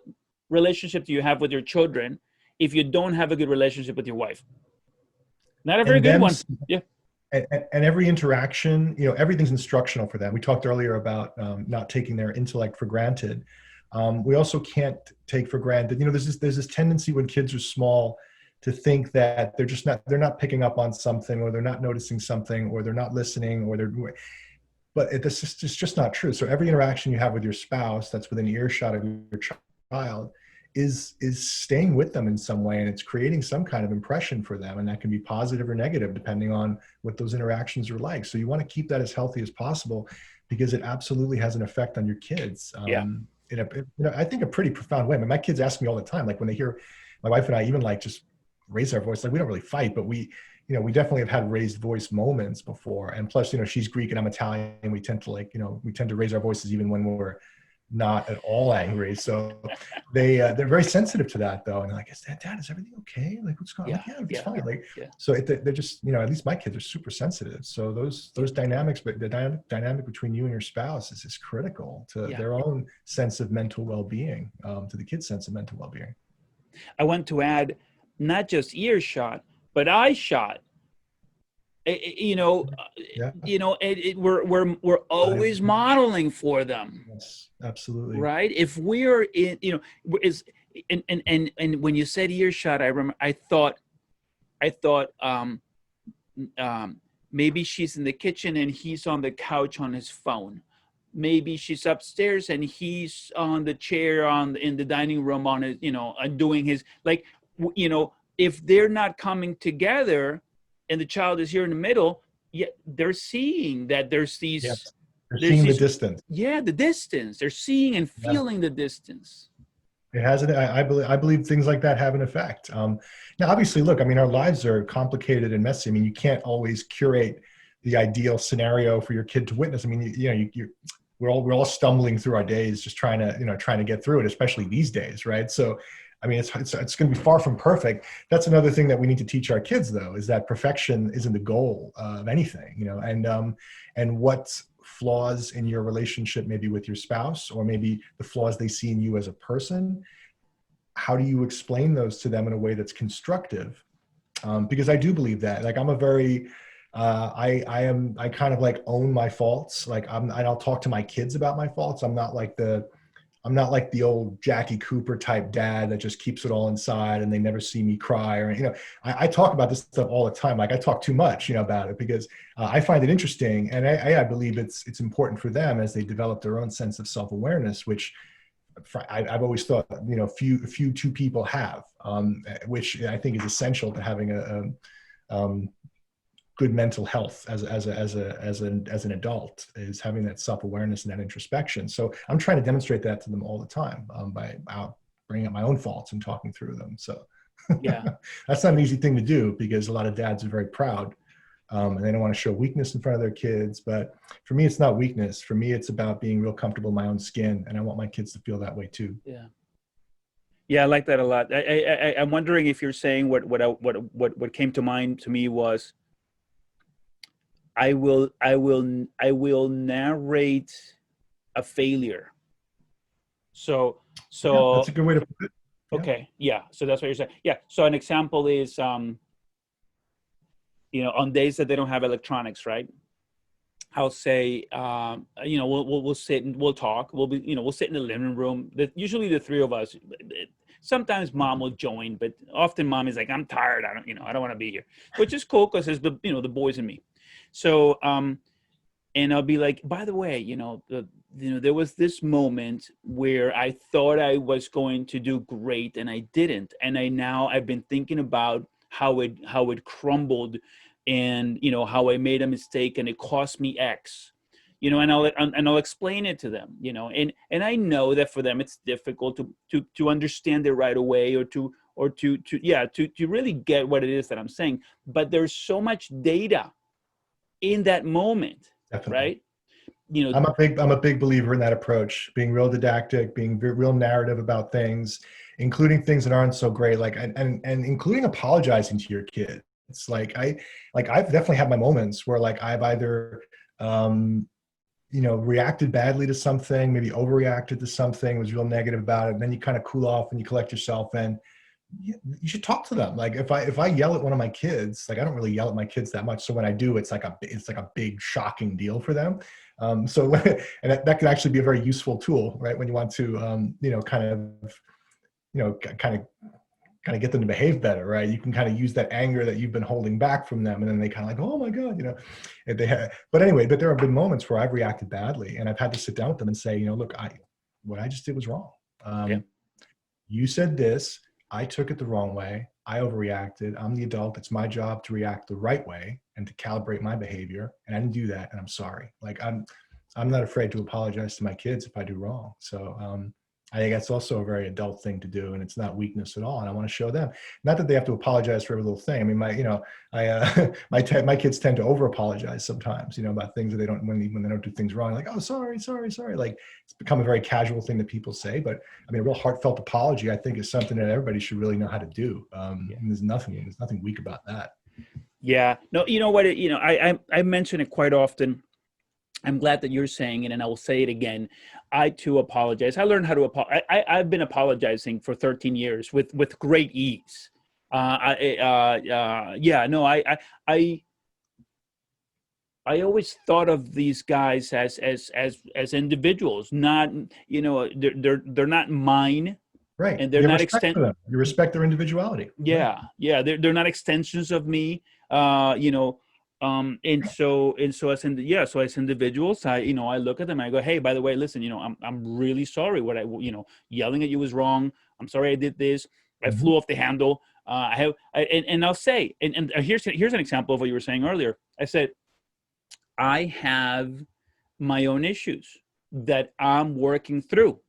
relationship do you have with your children if you don't have a good relationship with your wife? Not a very good one. Yeah. And every interaction, everything's instructional for them. We talked earlier about not taking their intellect for granted. We also can't take for granted, there's this tendency when kids are small to think that they're not picking up on something, or they're not noticing something, or they're not listening, but it's just not true. So every interaction you have with your spouse that's within earshot of your child is staying with them in some way, and it's creating some kind of impression for them, and that can be positive or negative depending on what those interactions are like. So you want to keep that as healthy as possible, because it absolutely has an effect on your kids, Yeah. I think a pretty profound way. I mean, my kids ask me all the time, like when they hear my wife and I even like just raise our voice, like we don't really fight, but we definitely have had raised voice moments before. And plus, she's Greek and I'm Italian. We tend to raise our voices even when we're not at all angry. So they're very sensitive to that though. And they're like, Dad, is everything okay? Like, what's going on? Yeah. Like, yeah, it's Yeah. fine. Like, Yeah. so they're just, at least my kids are super sensitive. So those dynamics, but the dynamic between you and your spouse is critical to their own sense of mental well-being, to the kid's sense of mental well-being. I want to add, not just earshot, but eye shot. We're always modeling for them. Yes, absolutely. Right. If we're in, is and when you said earshot, I remember I thought maybe she's in the kitchen and he's on the couch on his phone. Maybe she's upstairs and he's on the chair in the dining room on his, doing his, like, if they're not coming together and the child is here in the middle, they're seeing that there's these. Yes. They're seeing the distance. Yeah, the distance. They're seeing and feeling the distance. It has it. I believe things like that have an effect. Now, obviously, look, I mean, our lives are complicated and messy. I mean, you can't always curate the ideal scenario for your kid to witness. I mean, we're all stumbling through our days, just trying to get through it, especially these days, right? So, I mean, it's going to be far from perfect. That's another thing that we need to teach our kids, though, is that perfection isn't the goal of anything, and what flaws in your relationship, maybe with your spouse, or maybe the flaws they see in you as a person, how do you explain those to them in a way that's constructive? Because I do believe that, like, I'm a very, I kind of like own my faults. Like I'll talk to my kids about my faults. I'm not like the old Jackie Cooper type dad that just keeps it all inside and they never see me cry, or, I talk about this stuff all the time. Like I talk too much, about it, because I find it interesting. And I believe it's important for them as they develop their own sense of self-awareness, which I've always thought, few two people have, which I think is essential to having a good mental health as an adult, is having that self-awareness and that introspection. So I'm trying to demonstrate that to them all the time, by bringing up my own faults and talking through them. So that's not an easy thing to do, because a lot of dads are very proud, and they don't want to show weakness in front of their kids. But for me, it's not weakness. For me, it's about being real comfortable in my own skin, and I want my kids to feel that way too. Yeah, I like that a lot. I'm wondering if you're saying what came to mind to me was, I will narrate a failure. So that's a good way to put it. Okay. Yeah. So that's what you're saying. Yeah. So an example is, on days that they don't have electronics, right? I'll say, we'll sit and we'll talk. We'll sit in the living room. Usually the three of us. Sometimes mom will join, but often mom is like, I'm tired. I don't want to be here, which is cool because it's the boys and me. So, and I'll be like, by the way, there was this moment where I thought I was going to do great and I didn't. And I've been thinking about how it crumbled, and, how I made a mistake and it cost me X, and I'll explain it to them, and I know that for them, it's difficult to understand it right away, or to really get what it is that I'm saying. But there's so much data in that moment. Definitely. Right? I'm a big believer in that approach, being real didactic, being real narrative about things, including things that aren't so great, like, and including apologizing to your kid. It's like, I've definitely had my moments where, like, I've either, reacted badly to something, maybe overreacted to something, was real negative about it. And then you kind of cool off and you collect yourself, and you should talk to them. Like if I yell at one of my kids, like I don't really yell at my kids that much. So when I do, it's like a big shocking deal for them. And that could actually be a very useful tool, right? When you want to, kind of get them to behave better, right? You can kind of use that anger that you've been holding back from them, and then they kind of like, oh my God, but anyway, but there have been moments where I've reacted badly, and I've had to sit down with them and say, look, what I just did was wrong. you said this, I took it the wrong way, I overreacted, I'm the adult, it's my job to react the right way and to calibrate my behavior, and I didn't do that, and I'm sorry. Like, I'm not afraid to apologize to my kids if I do wrong. So I think that's also a very adult thing to do, and it's not weakness at all. And I want to show them, not that they have to apologize for every little thing. I mean, my kids tend to over apologize sometimes, about things that they don't, when they don't do things wrong, like, oh, sorry. Like, it's become a very casual thing that people say, but I mean, a real heartfelt apology, I think, is something that everybody should really know how to do. And there's nothing weak about that. Yeah. No, you know what? I mention it quite often. I'm glad that you're saying it, and I will say it again. I too apologize. I learned how to apologize. I've been apologizing for 13 years with great ease. Yeah. No, I always thought of these guys as individuals, not, they're not mine, Right. and they're You have not respect for them. You respect their individuality. Yeah, Right. yeah, they're not extensions of me. And so as individuals, I look at them and I go, hey, by the way, listen, I'm really sorry. What yelling at you was wrong. I'm sorry I did this. I flew off the handle. And I'll say, and here's an example of what you were saying earlier. I said, I have my own issues that I'm working through,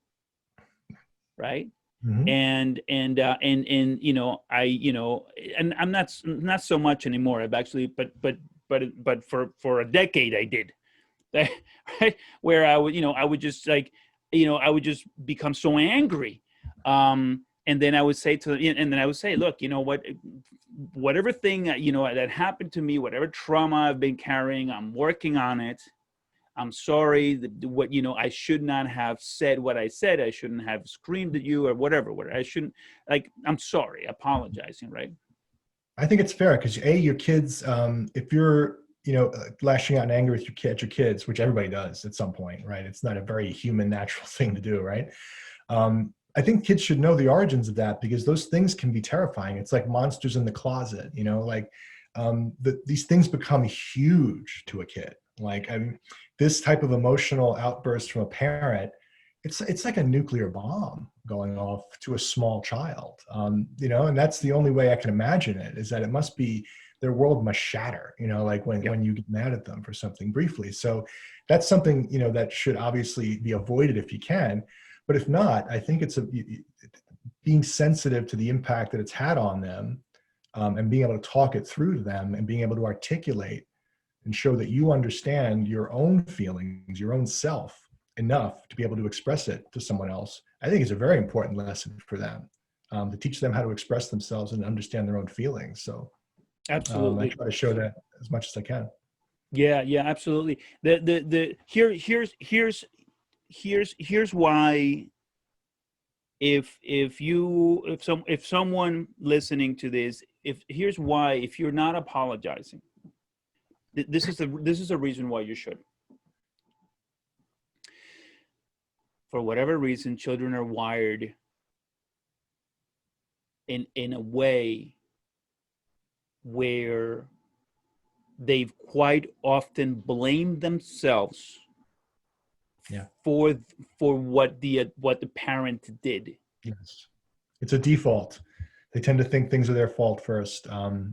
right? Mm-hmm. And I'm not so much anymore. I've actually, but for a decade I did, right? Where I would just become so angry. And then I would say look, you know what, whatever thing, that happened to me, whatever trauma I've been carrying, I'm working on it. I'm sorry. I should not have said what I said. I shouldn't have screamed at you or whatever. I shouldn't, I'm sorry, apologizing, right? I think it's fair because your kids, if you're, lashing out in anger with your kids, which everybody does at some point, right? It's not a very human, natural thing to do, right? I think kids should know the origins of that because those things can be terrifying. It's like monsters in the closet, these things become huge to a kid. Like, I mean, this type of emotional outburst from a parent, it's like a nuclear bomb going off to a small child, and that's the only way I can imagine it, is that it must be, their world must shatter, when you get mad at them for something briefly. So that's something, that should obviously be avoided if you can. But if not, I think it's being sensitive to the impact that it's had on them, and being able to talk it through to them and being able to articulate and show that you understand your own feelings, your own self enough to be able to express it to someone else, I think is a very important lesson for them, to teach them how to express themselves and understand their own feelings. So I Absolutely. try to show that as much as I can. Yeah, absolutely. Here's why, if someone listening to this, here's why, if you're not apologizing, this is a reason why you should. For whatever reason, children are wired in a way where they've quite often blamed themselves for what the parent did. Yes, it's a default. They tend to think things are their fault first.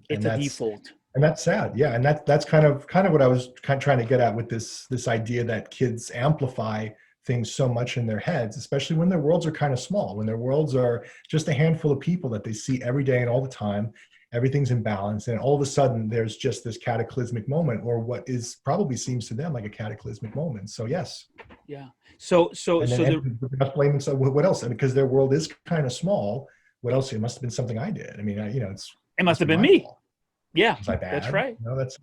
It's a default. And that's sad. Yeah. And that's kind of what I was trying to get at with this idea that kids amplify things so much in their heads, especially when their worlds are kind of small, when their worlds are just a handful of people that they see every day and all the time. Everything's in balance. And all of a sudden there's just this cataclysmic moment, or what is probably seems to them like a cataclysmic moment. So yes. Yeah. So blame themselves. What else? And because their world is kind of small, what else? It must have been something I did. I mean, it must have been me. Fault. Yeah, was I bad? That's right. No, that's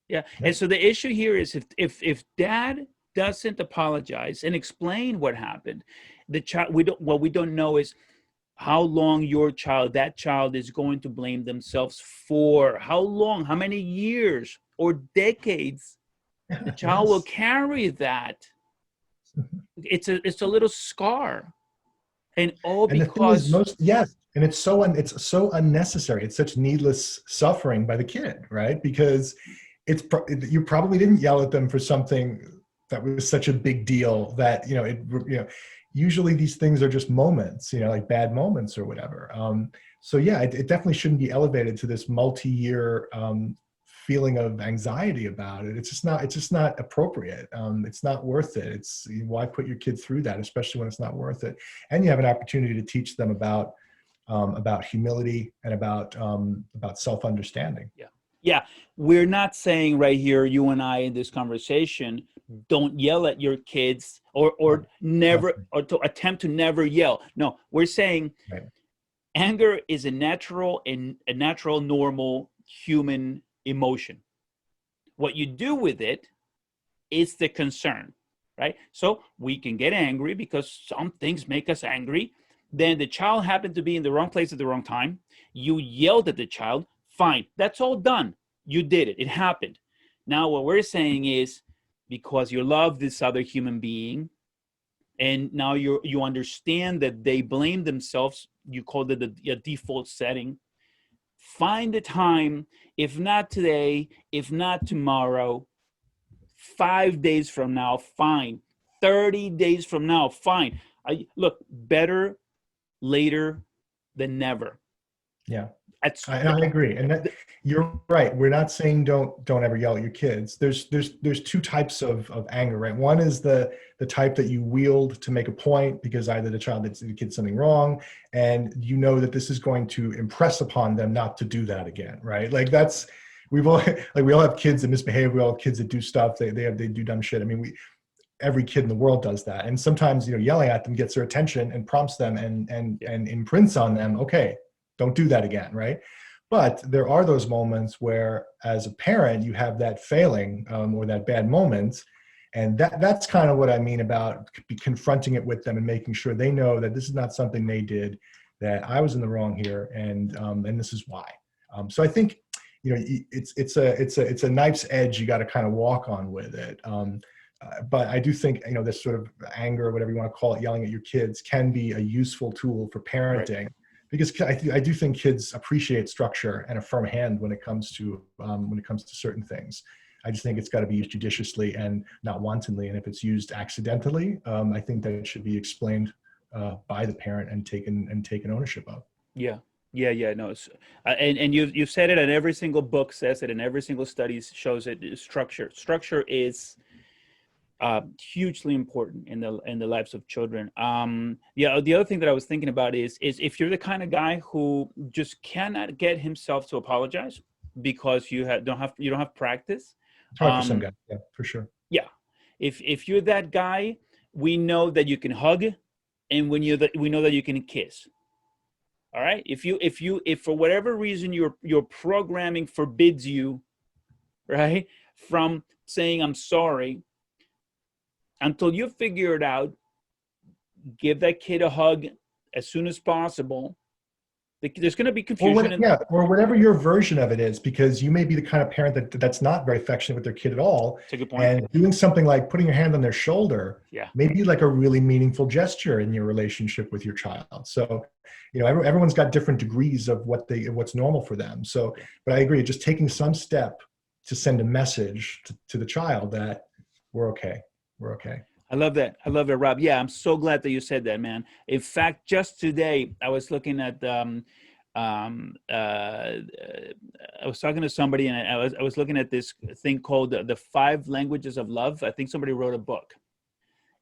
yeah. And so the issue here is if dad doesn't apologize and explain what happened, the child, what we don't know is how long that child is going to blame themselves for. How long? How many years or decades the child will carry that. It's a little scar, and all because and it's so unnecessary. It's such needless suffering by the kid, right? Because you probably didn't yell at them for something that was such a big deal that usually these things are just moments, like bad moments or whatever. So yeah, it definitely shouldn't be elevated to this multi-year feeling of anxiety about it. It's just not appropriate. It's not worth it. It's why put your kid through that, especially when it's not worth it. And you have an opportunity to teach them about humility and about self-understanding. Yeah. Yeah. We're not saying right here, you and I in this conversation, don't yell at your kids or never, or to attempt to never yell. No, we're saying Right. anger is a natural, normal human emotion. What you do with it is the concern, right? So we can get angry because some things make us angry. Then the child happened to be in the wrong place at the wrong time. You yelled at the child. Fine. That's all done. You did it. It happened. Now what we're saying is, because you love this other human being, and now you understand that they blame themselves, you called it a default setting. Find the time, if not today, if not tomorrow, 5 days from now, fine. 30 days from now, fine. Look, better later than never. Yeah. That's I agree, and you're right. We're not saying don't ever yell at your kids. There's two types of anger, right? One is the type that you wield to make a point because either the kid something wrong, and you know that this is going to impress upon them not to do that again, right? Like we all have kids that misbehave. We all have kids that do stuff. They do dumb shit. I mean, every kid in the world does that, and sometimes yelling at them gets their attention and prompts them and imprints on them. Okay, don't do that again, right? But there are those moments where, as a parent, you have that failing or that bad moment, and that's kind of what I mean about confronting it with them and making sure they know that this is not something they did, that I was in the wrong here, and this is why. So I think it's a knife's edge you got to kind of walk on with it. But I do think this sort of anger, whatever you want to call it, yelling at your kids, can be a useful tool for parenting. Right. Because I do think kids appreciate structure and a firm hand when it comes to certain things. I just think it's got to be used judiciously and not wantonly. And if it's used accidentally, I think that it should be explained by the parent and taken ownership of. Yeah. No, and you've said it, and every single book says it, and every single study shows it. Structure is hugely important in the lives of children. The other thing that I was thinking about is if you're the kind of guy who just cannot get himself to apologize because you don't have practice. It's hard for some guys, yeah, for sure. Yeah, if you're that guy, we know that you can hug, and we know that you can kiss. All right. If for whatever reason your programming forbids you, right, from saying I'm sorry, until you figure it out, give that kid a hug as soon as possible. There's going to be confusion. Or whatever your version of it is, because you may be the kind of parent that's not very affectionate with their kid at all. That's a good point. And doing something like putting your hand on their shoulder, may be like a really meaningful gesture in your relationship with your child. So, everyone's got different degrees of what's normal for them. So, but I agree, just taking some step to send a message to the child that we're okay. We're okay. I love that, Rob. Yeah, I'm so glad that you said that, man. In fact, just today, I was looking at, I was talking to somebody, and I was looking at this thing called the 5 Languages of Love. I think somebody wrote a book,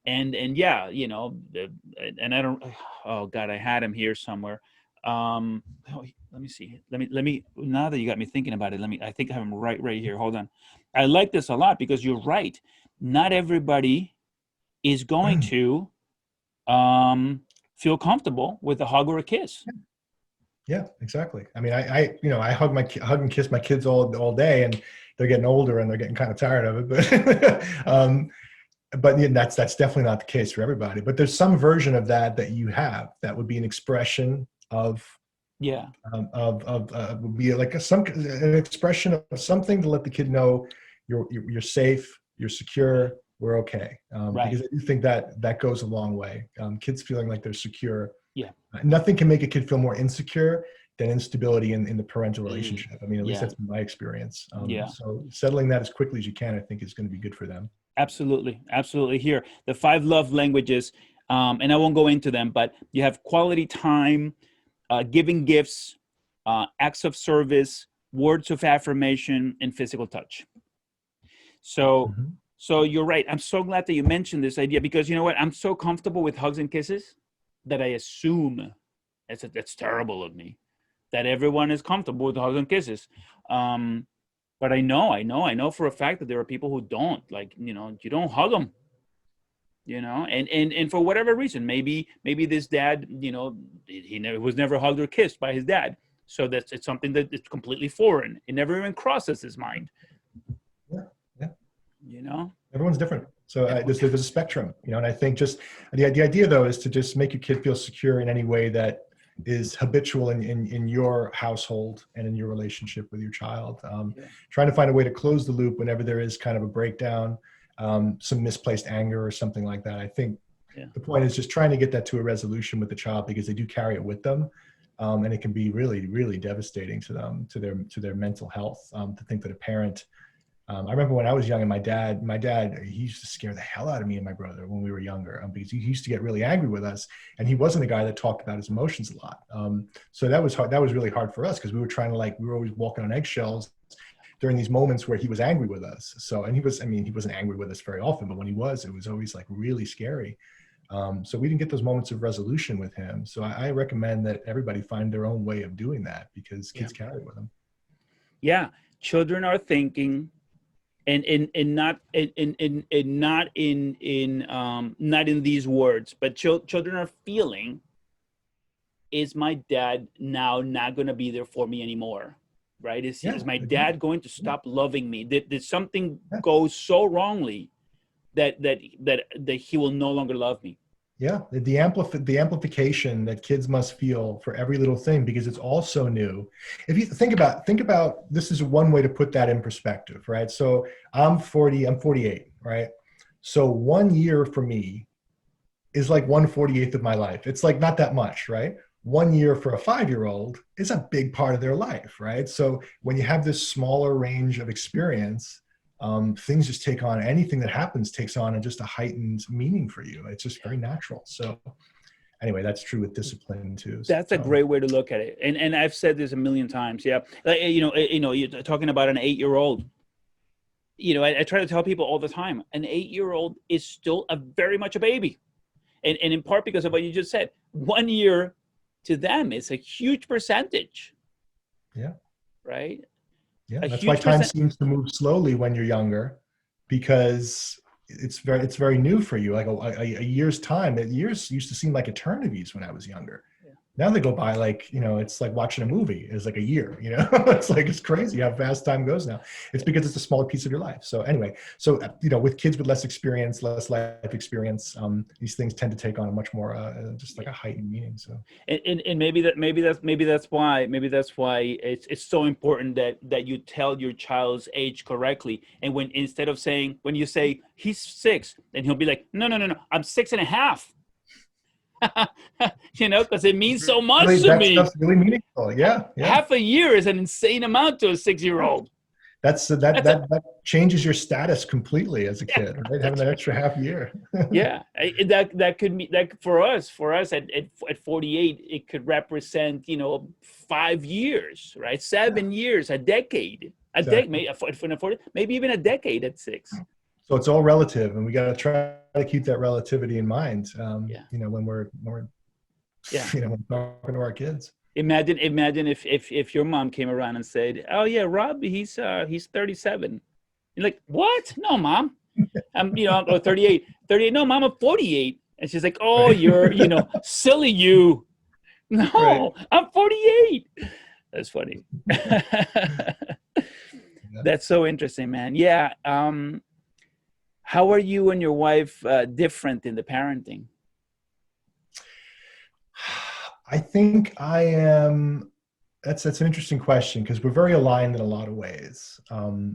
and yeah, and I don't. Oh God, I had him here somewhere. Let me see. Let me. Now that you got me thinking about it, I think I have him right here. Hold on. I like this a lot because you're right. Not everybody is going to feel comfortable with a hug or a kiss. Yeah, exactly. I mean, I hug and kiss my kids all day, and they're getting older and they're getting kind of tired of it. But that's definitely not the case for everybody. But there's some version of that you have that would be an expression of would be like an expression of something to let the kid know you're safe, you're secure, we're okay. Right. Because I do think that goes a long way. Kids feeling like they're secure. Yeah. Nothing can make a kid feel more insecure than instability in the parental relationship. I mean, at least that's been my experience. So settling that as quickly as you can, I think, is going to be good for them. Absolutely. Here, the 5 love languages. And I won't go into them, but you have quality time, giving gifts, acts of service, words of affirmation, and physical touch. So, Mhm. so you're right. I'm so glad that you mentioned this idea, because you know what? I'm so comfortable with hugs and kisses that I assume that's terrible of me, that everyone is comfortable with hugs and kisses. Um, but I know for a fact that there are people who don't, like, you don't hug them, and for whatever reason, maybe this dad, he never was never hugged or kissed by his dad. So it's something that it's completely foreign. It never even crosses his mind, Yeah, yeah. you know? Everyone's different. So Everyone's there's a spectrum, and I think just the idea though is to just make your kid feel secure in any way that is habitual in your household and in your relationship with your child. Yeah. Trying to find a way to close the loop whenever there is kind of a breakdown, some misplaced anger or something like that. I think Yeah. the point is just trying to get that to a resolution with the child, because they do carry it with them. And it can be really, really devastating to them, to their mental health, to think that a parent. I remember when I was young, and my dad, he used to scare the hell out of me and my brother when we were younger, because he used to get really angry with us, and he wasn't a guy that talked about his emotions a lot. So that was hard. That was really hard for us, because we were trying to, we were always walking on eggshells during these moments where he was angry with us. So, and he wasn't angry with us very often, but when he was, it was always like really scary. So we didn't get those moments of resolution with him. So I recommend that everybody find their own way of doing that, because kids carry it with them. Yeah. Children are thinking, and not in these words, but children are feeling, is my dad now not going to be there for me anymore? Right? Is my dad going to stop loving me? Did something go so wrongly that he will no longer love me? Yeah, the amplification that kids must feel for every little thing, because it's all so new. If you think about this, is one way to put that in perspective, right? So I'm 48, right? So 1 year for me is like 1/48th of my life. It's like not that much, right? 1 year for a 5-year-old is a big part of their life, right? So when you have this smaller range of experience, things just take on, anything that happens takes on just a heightened meaning for you. It's just very natural. So anyway, that's true with discipline too. That's a So great way to look at it. And I've said this a million times. Yeah. Like, you're talking about an 8-year-old. I try to tell people all the time, an 8-year-old is still very much a baby. And in part because of what you just said, 1 year to them is a huge percentage. yeah. Right? Yeah, A that's why huge time percent. seems to move slowly when you're younger, because it's very new for you. Like a year's time, years used to seem like eternities when I was younger. Yeah. Now they go by like, it's like watching a movie. It's like a year, it's like, it's crazy how fast time goes now. It's because it's a smaller piece of your life. So anyway, with kids with less experience, less life experience, these things tend to take on a much more just like a heightened meaning. So And maybe that's why it's so important that you tell your child's age correctly. And when you say he's 6, and he'll be like, no, I'm 6.5. Because it means so much really, to that me. stuff's really meaningful. Yeah, yeah. Half a year is an insane amount to a 6-year-old. That's That's a that changes your status completely as a Yeah, kid, right? Having that's that right. extra half year. Yeah, that could be that for us at 48, it could represent 5 years, right? 7 years, a decade, Exactly. maybe even a decade at 6. So it's all relative, and we got to try to keep that relativity in mind. Yeah, When we're yeah. when we're talking to our kids. Imagine if your mom came around and said, "Oh yeah, Rob, he's 37." You're like, "What? No, mom. I'm 38. 38. No, mom, I'm 48." And she's like, "Oh, Right. you're, silly you." Right. No, I'm 48. That's funny. Yeah. That's so interesting, man. Yeah. How are you and your wife different in the parenting? I think I am. That's an interesting question, because we're very aligned in a lot of ways.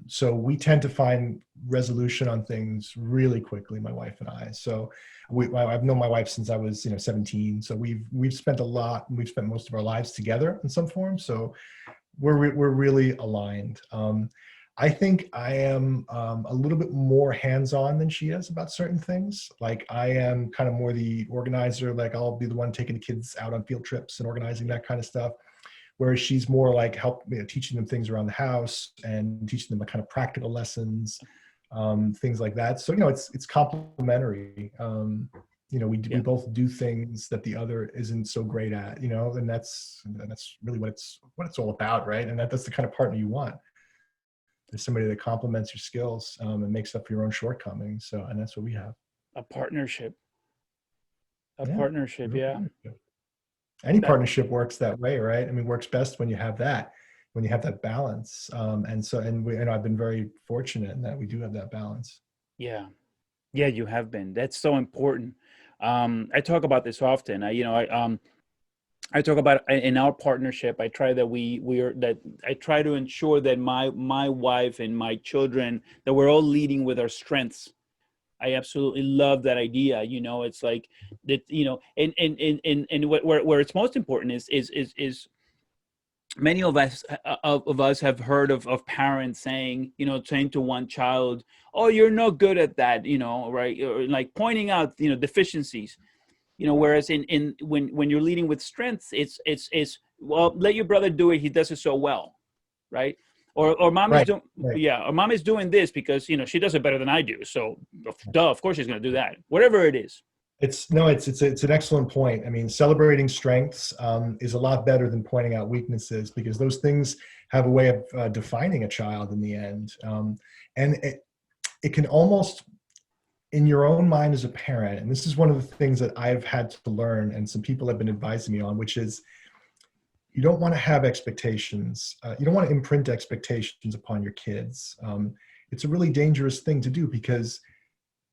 So we tend to find resolution on things really quickly, my wife and I. So I've known my wife since I was 17. So we've spent most of our lives together in some form. So we're really aligned. I think I am a little bit more hands-on than she is about certain things. Like I am kind of more the organizer, like I'll be the one taking the kids out on field trips and organizing that kind of stuff. Whereas she's more like teaching them things around the house and teaching them kind of practical lessons, things like that. So, it's complementary. We Yeah. both do things that the other isn't so great at, and that's really what it's all about, right? And that's the kind of partner you want. There's somebody that complements your skills, and makes up for your own shortcomings. So, and that's what we have. A partnership. A Yeah. partnership. Yeah. Any That. partnership works that way, right? I mean, works best when you have that balance. I've been very fortunate in that we do have that balance. Yeah. Yeah, you have been. That's so important. I talk about this often. I talk about in our partnership. I try that I try to ensure that my wife and my children, that we're all leading with our strengths. I absolutely love that idea. It's like that. And where it's most important is many of us have heard of parents saying to one child, "Oh, you're no good at that," right? Or like pointing out deficiencies. Whereas in when you're leading with strengths, it's well, let your brother do it, he does it so well, right? Or mom is Right. doing, Right. yeah, or mom is doing this because she does it better than I do, so duh, of course she's going to do that, whatever it is. It's no, it's an excellent point. I mean, celebrating strengths is a lot better than pointing out weaknesses, because those things have a way of defining a child in the end. And it can almost, in your own mind as a parent, and this is one of the things that I've had to learn, and some people have been advising me on, which is you don't want to have expectations. You don't want to imprint expectations upon your kids. It's a really dangerous thing to do, because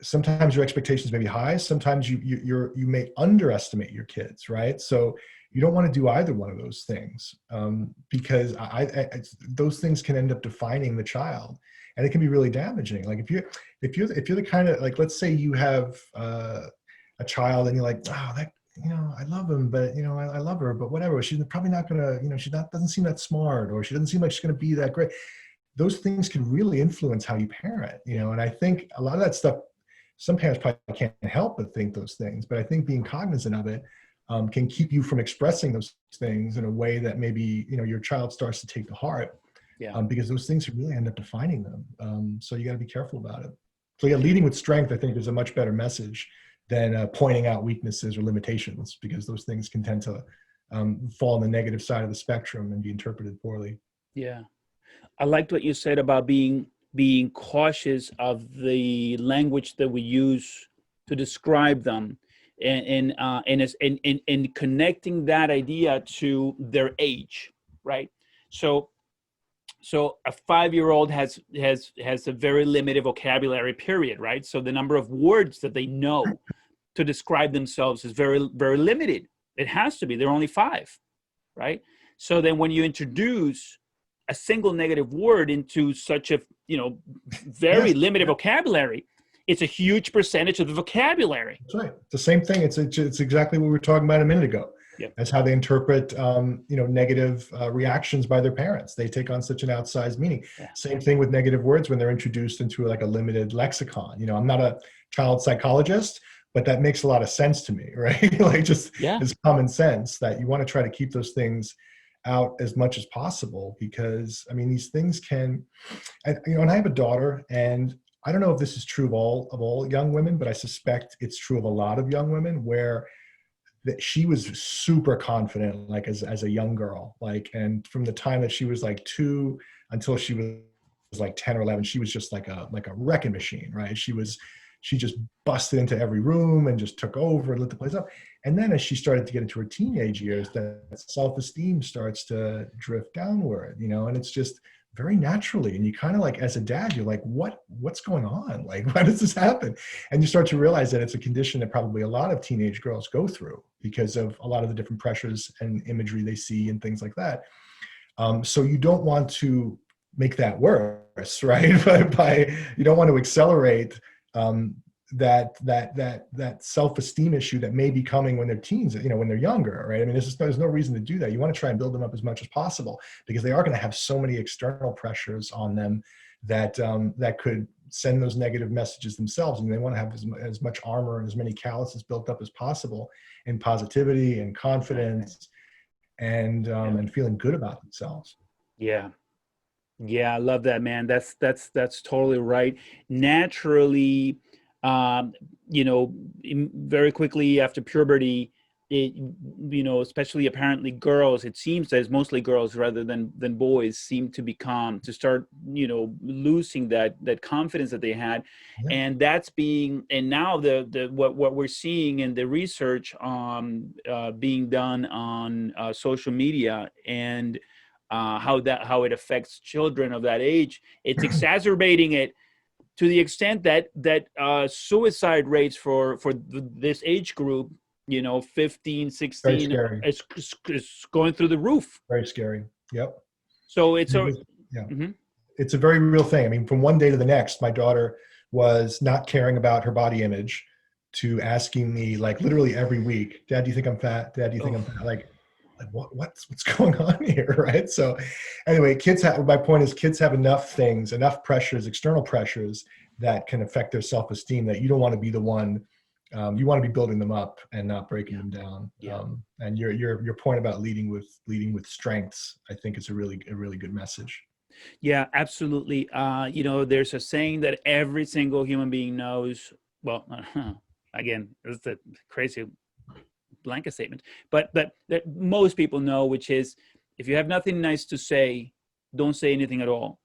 sometimes your expectations may be high. Sometimes you may underestimate your kids, right? So you don't want to do either one of those things, because those things can end up defining the child, and it can be really damaging. Like if you're the kind of, like, let's say you have a child and you're like, oh, that, I love him, but I love her, but whatever. She's probably not gonna, doesn't seem that smart, or she doesn't seem like she's gonna be that great. Those things can really influence how you parent, and I think a lot of that stuff, some parents probably can't help but think those things, but I think being cognizant of it can keep you from expressing those things in a way that maybe your child starts to take to heart, Yeah. because those things really end up defining them. So you got to be careful about it. So yeah, leading with strength, I think, is a much better message than pointing out weaknesses or limitations, because those things can tend to fall on the negative side of the spectrum and be interpreted poorly. Yeah. I liked what you said about being cautious of the language that we use to describe them, and connecting that idea to their age, right? So a 5-year-old has a very limited vocabulary, period, right? So the number of words that they know to describe themselves is very, very limited. It has to be. They're only 5, right? So then when you introduce a single negative word into such a very Yes. limited vocabulary, it's a huge percentage of the vocabulary. That's right. It's the same thing. It's exactly what we were talking about a minute ago. Yeah. That's how they interpret negative reactions by their parents. They take on such an outsized meaning. Yeah. Same thing with negative words when they're introduced into like a limited lexicon. I'm not a child psychologist, but that makes a lot of sense to me, right? Like, just as common sense, that you want to try to keep those things out as much as possible, because I mean, these things can, and I have a daughter, and I don't know if this is true of all young women, but I suspect it's true of a lot of young women, where that she was super confident, like as a young girl, like, and from the time that she was like 2 until she was like 10 or 11, she was just like a wrecking machine, right? She just busted into every room and just took over and lit the place up. And then as she started to get into her teenage years, that self-esteem starts to drift downward, and it's just very naturally. And you kind of, like, as a dad, you're like, what's going on? Like, why does this happen? And you start to realize that it's a condition that probably a lot of teenage girls go through because of a lot of the different pressures and imagery they see and things like that. So you don't want to make that worse, right? By you don't want to accelerate that self-esteem issue that may be coming when they're teens, when they're younger, right? I mean, there's no reason to do that. You want to try and build them up as much as possible, because they are going to have so many external pressures on them that could send those negative messages themselves, and they want to have as much armor and as many calluses built up as possible in positivity and confidence and feeling good about themselves. Yeah. Yeah, I love that, man. That's totally right. Naturally, um, very quickly after puberty, it, especially apparently girls, it seems that it's mostly girls rather than boys seem to start, losing that confidence that they had. Yeah. And now the what we're seeing in the research being done on social media, and how it affects children of that age. It's exacerbating it to the extent that suicide rates for this age group, 15, Very 16, scary. is going through the roof. Very scary. Yep. So it's a Yeah. mhm. It's a very real thing. I mean, from one day to the next, my daughter was not caring about her body image to asking me, like, literally every week, Dad, do you think I'm fat? Dad, do you think I'm fat? Like what's going on here, right? So anyway, my point is, kids have enough pressures, external pressures, that can affect their self-esteem, that you don't want to be the one. You want to be building them up and not breaking them down. Yeah. And your point about leading with strengths, I think, is a really good message. Yeah, absolutely. There's a saying that every single human being knows. Well, again, it's a crazy blanket statement, but that most people know, which is, if you have nothing nice to say, don't say anything at all.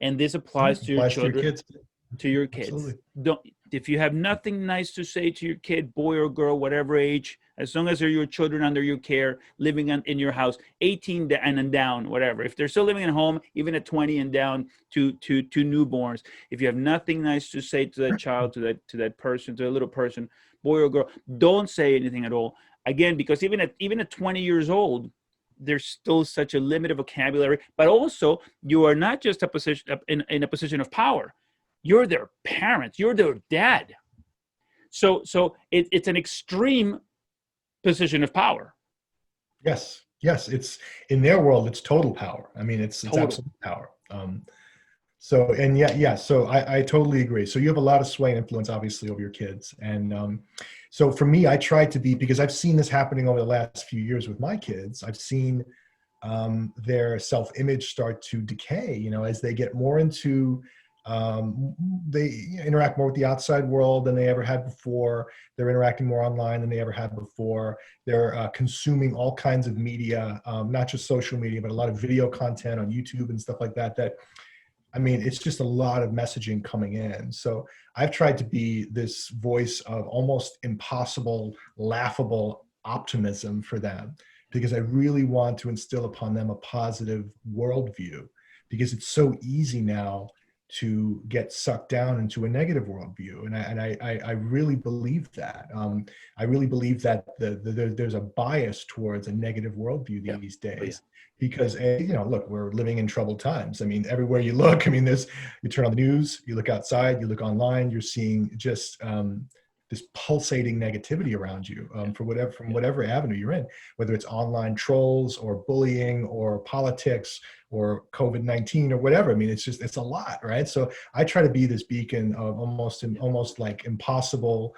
And this applies to your Applies to your children, kids. to your kids. Absolutely. Don't If you have nothing nice to say to your kid, boy or girl, whatever age, as long as they're your children under your care, living in your house, 18 and down, whatever. If they're still living at home, even at 20 and down, to newborns, if you have nothing nice to say to that child, to that person, to a little person, boy or girl, don't say anything at all. Again, because even at 20 years old, there's still such a limited vocabulary. But also, you are not just in a position of power. You're their parent. You're their dad. So it's an extreme position of power. Yes. It's in their world, it's total power. I mean, it's Total. absolute power. So I totally agree. So you have a lot of sway and influence, obviously, over your kids. And so for me, I try to be, because I've seen this happening over the last few years with my kids. I've seen their self-image start to decay, as they get more into, they interact more with the outside world than they ever had before. They're interacting more online than they ever had before. They're consuming all kinds of media, not just social media, but a lot of video content on YouTube and stuff like that. I mean, it's just a lot of messaging coming in. So I've tried to be this voice of almost impossible, laughable optimism for them, because I really want to instill upon them a positive worldview, because it's so easy now to get sucked down into a negative worldview. And I really believe that. I really believe that there's a bias towards a negative worldview these days. Because, look, we're living in troubled times. I mean, everywhere you look, I mean, you turn on the news, you look outside, you look online, you're seeing just this pulsating negativity around you from whatever avenue you're in, whether it's online trolls or bullying or politics or COVID-19 or whatever. I mean, it's a lot, right? So I try to be this beacon of almost like impossible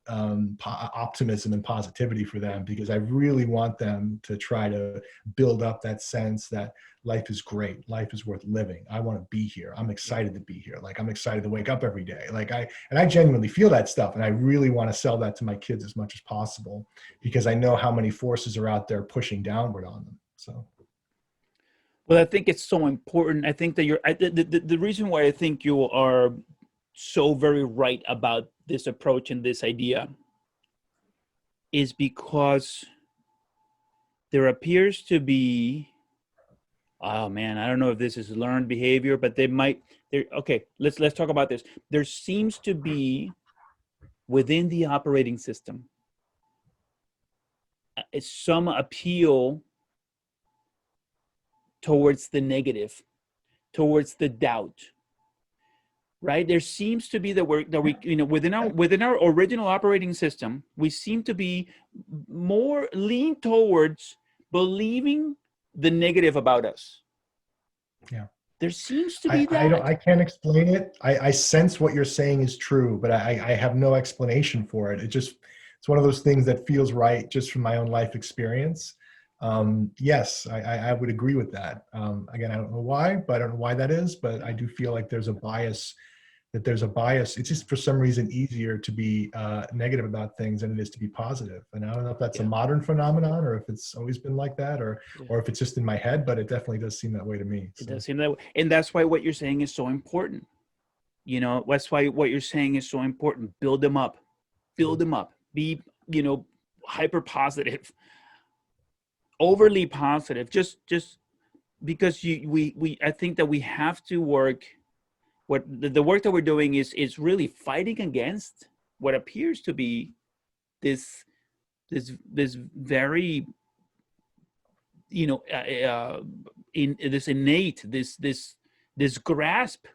optimism and positivity for them, because I really want them to try to build up that sense that life is great, life is worth living. I want to be here. I'm excited to be here. Like, I'm excited to wake up every day. Like, I genuinely feel that stuff, and I really want to sell that to my kids as much as possible, because I know how many forces are out there pushing downward on them. So. Well, I think it's so important. I think that the reason why I think you are so very right about this approach and this idea is because there appears to be, oh man, I don't know if this is learned behavior, but okay, let's talk about this. There seems to be, within the operating system, some appeal towards the negative, towards the doubt. Right? There seems to be that we within our original operating system, we seem to be more lean towards believing the negative about us. Yeah. There seems to be I don't, that. I can't explain it. I sense what you're saying is true, but I have no explanation for it. It's one of those things that feels right just from my own life experience. Yes, I would agree with that. Again, I don't know why, but I don't know why that is, but I do feel like there's a bias. It's just for some reason easier to be negative about things than it is to be positive. And I don't know if that's a Yeah, modern phenomenon or if it's always been like that, yeah. or if it's just in my head, but it definitely does seem that way to me. It So does seem that way. And that's why what you're saying is so important. You know, that's why what you're saying is so important. Build them up. Build them up. Be, you know, hyper positive, overly positive. Just because we I think that we have to work. What the work that we're doing is really fighting against what appears to be this this very, you know, in this innate, this grasp,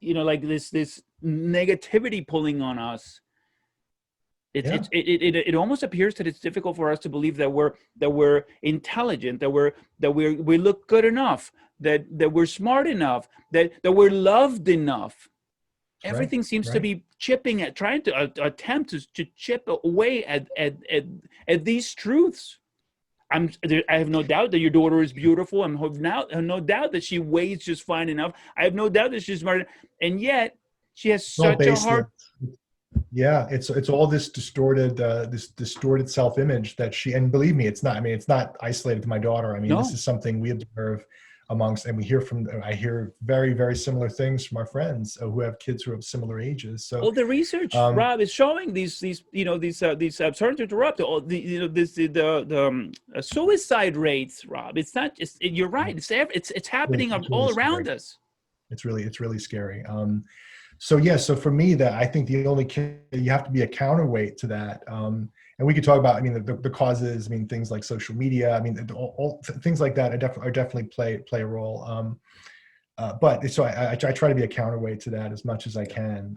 you know, like this negativity pulling on us. yeah, It almost appears that it's difficult for us to believe that we're intelligent, we look good enough, that we're smart enough, that we're loved enough. that's right. Everything seems to Right. be chipping at, trying to attempt to chip away at these truths. I have no doubt that your daughter is beautiful. I have no doubt that she weighs just fine enough. I have no doubt that she's smart, and yet she has It's all such a baseless. hard. Yeah, it's all this distorted self-image that she, and believe me, it's not. I mean, it's not isolated to my daughter. I mean, this No. is something we observe amongst, and we hear from. I hear very very similar things from our friends who have kids who have similar ages. So, All the research, um, Rob, is showing these you know these sorry to interrupt, all the, you know, this the suicide rates, Rob. It's not just, you're right. It's happening it's really all around scary. us. It's really scary. So yeah, so for me, that I think the only you have to be a counterweight to that. And we could talk about, I mean, the causes. I mean, things like social media. I mean, all things like that are definitely play a role. But so I try to be a counterweight to that as much as I can,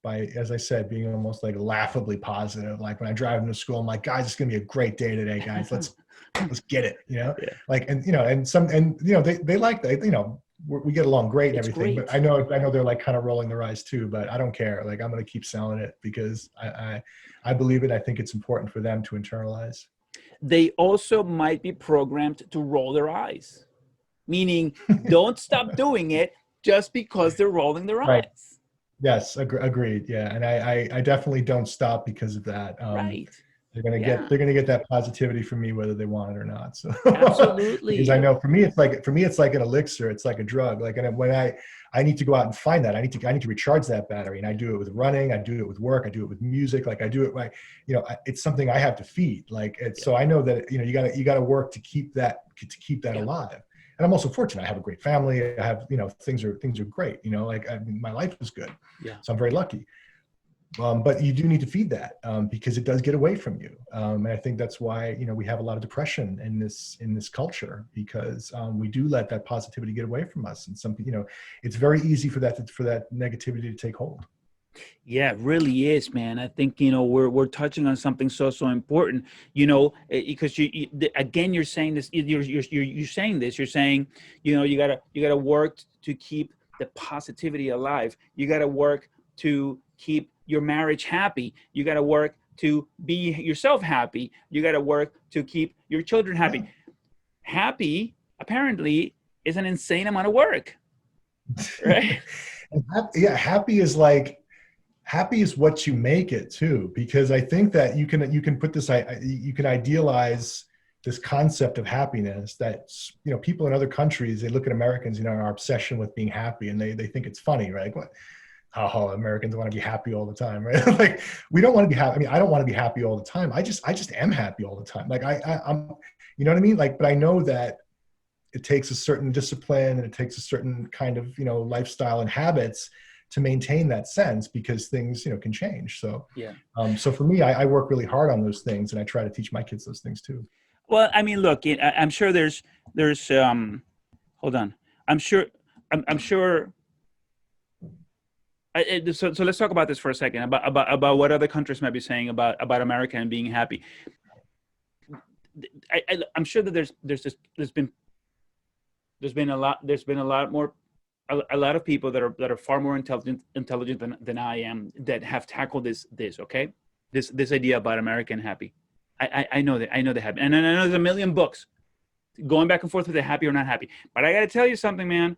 by, as I said, being almost like laughably positive. Like when I drive them to school, I'm like, guys, it's gonna be a great day today, guys. Let's get it, you know. Yeah, Like, and you know, and you know, they like that, you know. We get along great and it's everything, but great. I know they're like kind of rolling their eyes too. But I don't care. Like I'm gonna keep selling it because I believe it. I think it's important for them to internalize. They also might be programmed to roll their eyes, meaning don't stop doing it just because they're rolling their Right. eyes. Yes, agreed. Yeah, and I definitely don't stop because of that. Right. They're Yeah, gonna get that positivity from me whether they want it or not. So because I absolutely. know for me it's like an elixir. It's like a drug. Like, and when I need to go out and find that, I need to recharge that battery, and I do it with running. I do it with work. I do it with music. Like I do it like, you know, it's something I have to feed. Like it's, Yeah, so I know that, you know, you gotta work to keep that yeah, alive. And I'm also fortunate. I have a great family. I have, you know, things are great. You know, like, I mean, my life is good, yeah, so I'm very lucky. But you do need to feed that, because it does get away from you. And I think that's why, you know, we have a lot of depression in this culture, because we do let that positivity get away from us. And you know, it's very easy for that negativity to take hold. yeah. It really is, man. I think, you know, we're touching on something so important. You know, because again, you're saying this. You're saying this. You're saying, you know, you gotta work to keep the positivity alive. You gotta work to keep your marriage happy. You gotta work to be yourself happy. You gotta work to keep your children happy. Yeah. Happy, apparently, is an insane amount of work, right? And yeah, happy is what you make it too, because I think that you can put this, you can idealize this concept of happiness that, you know, people in other countries, they look at Americans, you know, our obsession with being happy, and they think it's funny, right? Like, what? Oh, Americans want to be happy all the time, right? Like, we don't want to be happy. I mean, I don't want to be happy all the time. I just am happy all the time. Like I'm, you know what I mean? Like, but I know that it takes a certain discipline and it takes a certain kind of, you know, lifestyle and habits to maintain that sense, because things, you know, can change. So Yeah. so for me, I work really hard on those things, and I try to teach my kids those things too. Well, I mean, look, I'm sure there's hold on. I'm sure I'm sure. So let's talk about this for a second, about what other countries might be saying about America and being happy. I'm sure that there's been There's been a lot more, a lot of people that are far more intelligent than I am that have tackled this. Okay, this idea about American happy. I know that they have, and I know there's a million books going back and forth with the happy or not happy. But I got to tell you something, man.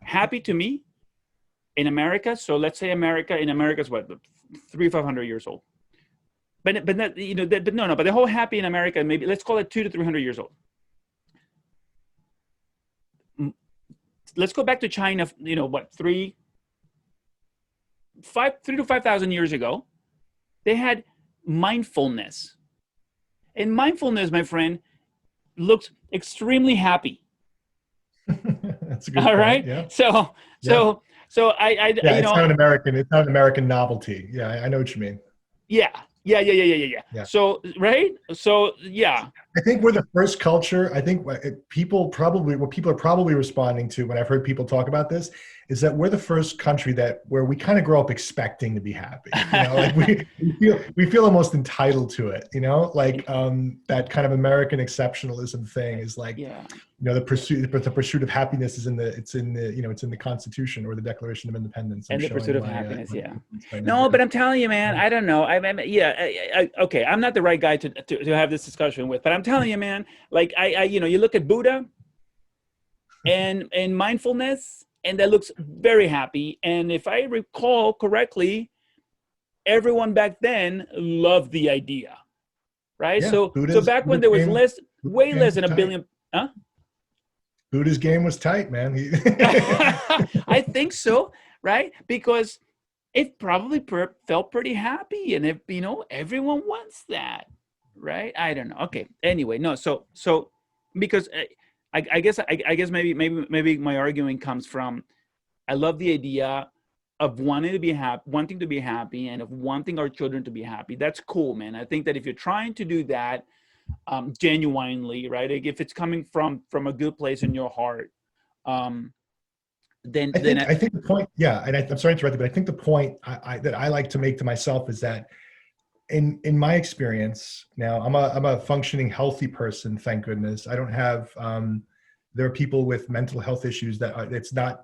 Happy to me in America. So let's say in America's what, 300-500 years old. But that, but no. But the whole happy in America, maybe let's call it 200 to 300 years old. Let's go back to China. 3 to 5,000 years ago, they had mindfulness, and mindfulness, my friend, looks extremely happy. That's a good All point. right. Yeah. So I yeah, it's not an American novelty. Yeah, I know what you mean. Yeah. So, right. So, yeah. I think we're the first culture. I think what people are probably responding to when I've heard people talk about this is that we're the first country where we kind of grow up expecting to be happy. Like we feel almost entitled to it. Like that kind of American exceptionalism thing is like, the pursuit of happiness is in the Constitution or the Declaration of Independence. And the pursuit of happiness. No, but I'm telling you, man, I don't know. Okay, I'm not the right guy to have this discussion with, but I'm telling you, man, like you look at Buddha and mindfulness, and that looks very happy. And if I recall correctly, everyone back then loved the idea, right? Yeah, so back when there was way less than a billion, huh? Buddha's game was tight, man. I think so, right? Because it probably felt pretty happy, and if everyone wants that, right? I don't know. Okay. Anyway, no. So because I guess maybe my arguing comes from, I love the idea of wanting to be happy, and of wanting our children to be happy. That's cool, man. I think that if you're trying to do that genuinely, right? Like if it's coming from a good place in your heart, then I think the point, and I'm sorry to interrupt you, but I think the point that I like to make to myself is that in my experience, now I'm a functioning, healthy person, thank goodness. I don't have there are people with mental health issues that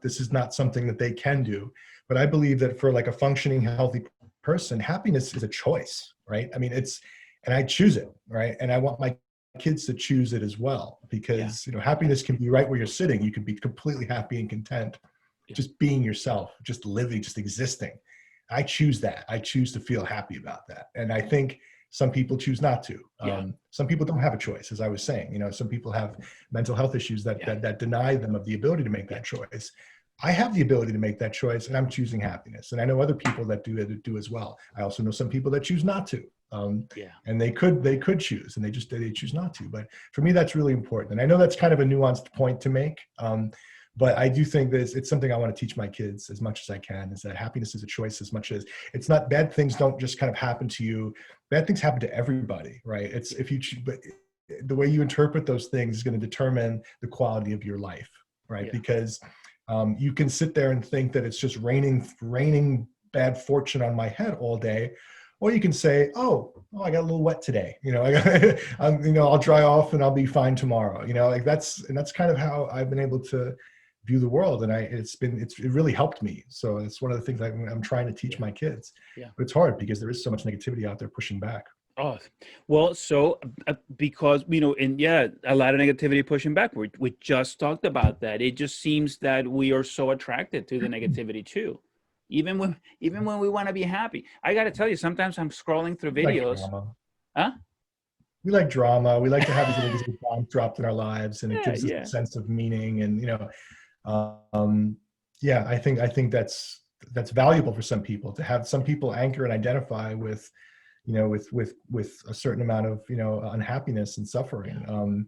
this is not something that they can do. But I believe that for like a functioning, healthy person, happiness is a choice, right? I mean, and I choose it, right? And I want my kids to choose it as well, because happiness can be right where you're sitting. You can be completely happy and content, just being yourself, just living, just existing. I choose that. I choose to feel happy about that. And I think some people choose not to. Some people don't have a choice, as I was saying. Some people have mental health issues that deny them of the ability to make that choice. I have the ability to make that choice, and I'm choosing happiness. And I know other people that do as well. I also know some people that choose not to. And they could choose, and they choose not to. But for me, that's really important. And I know that's kind of a nuanced point to make. But I do think that it's something I want to teach my kids as much as I can, is that happiness is a choice as much as it's not. Bad things don't just kind of happen to you. Bad things happen to everybody, right? But the way you interpret those things is going to determine the quality of your life, right? Because you can sit there and think that it's just raining bad fortune on my head all day. Or you can say, oh, I got a little wet today. I'll dry off and I'll be fine tomorrow. That's kind of how I've been able to view the world, and it really helped me. So it's one of the things I'm trying to teach my kids. But it's hard because there is so much negativity out there pushing back. Oh, well, so because a lot of negativity pushing back. We just talked about that. It just seems that we are so attracted to the negativity too. Even when we want to be happy. I got to tell you, sometimes I'm scrolling through videos. We like drama. We like to have these little bombs dropped in our lives, and it gives us a sense of meaning. And I think that's valuable for some people, to have some people anchor and identify with a certain amount of unhappiness and suffering.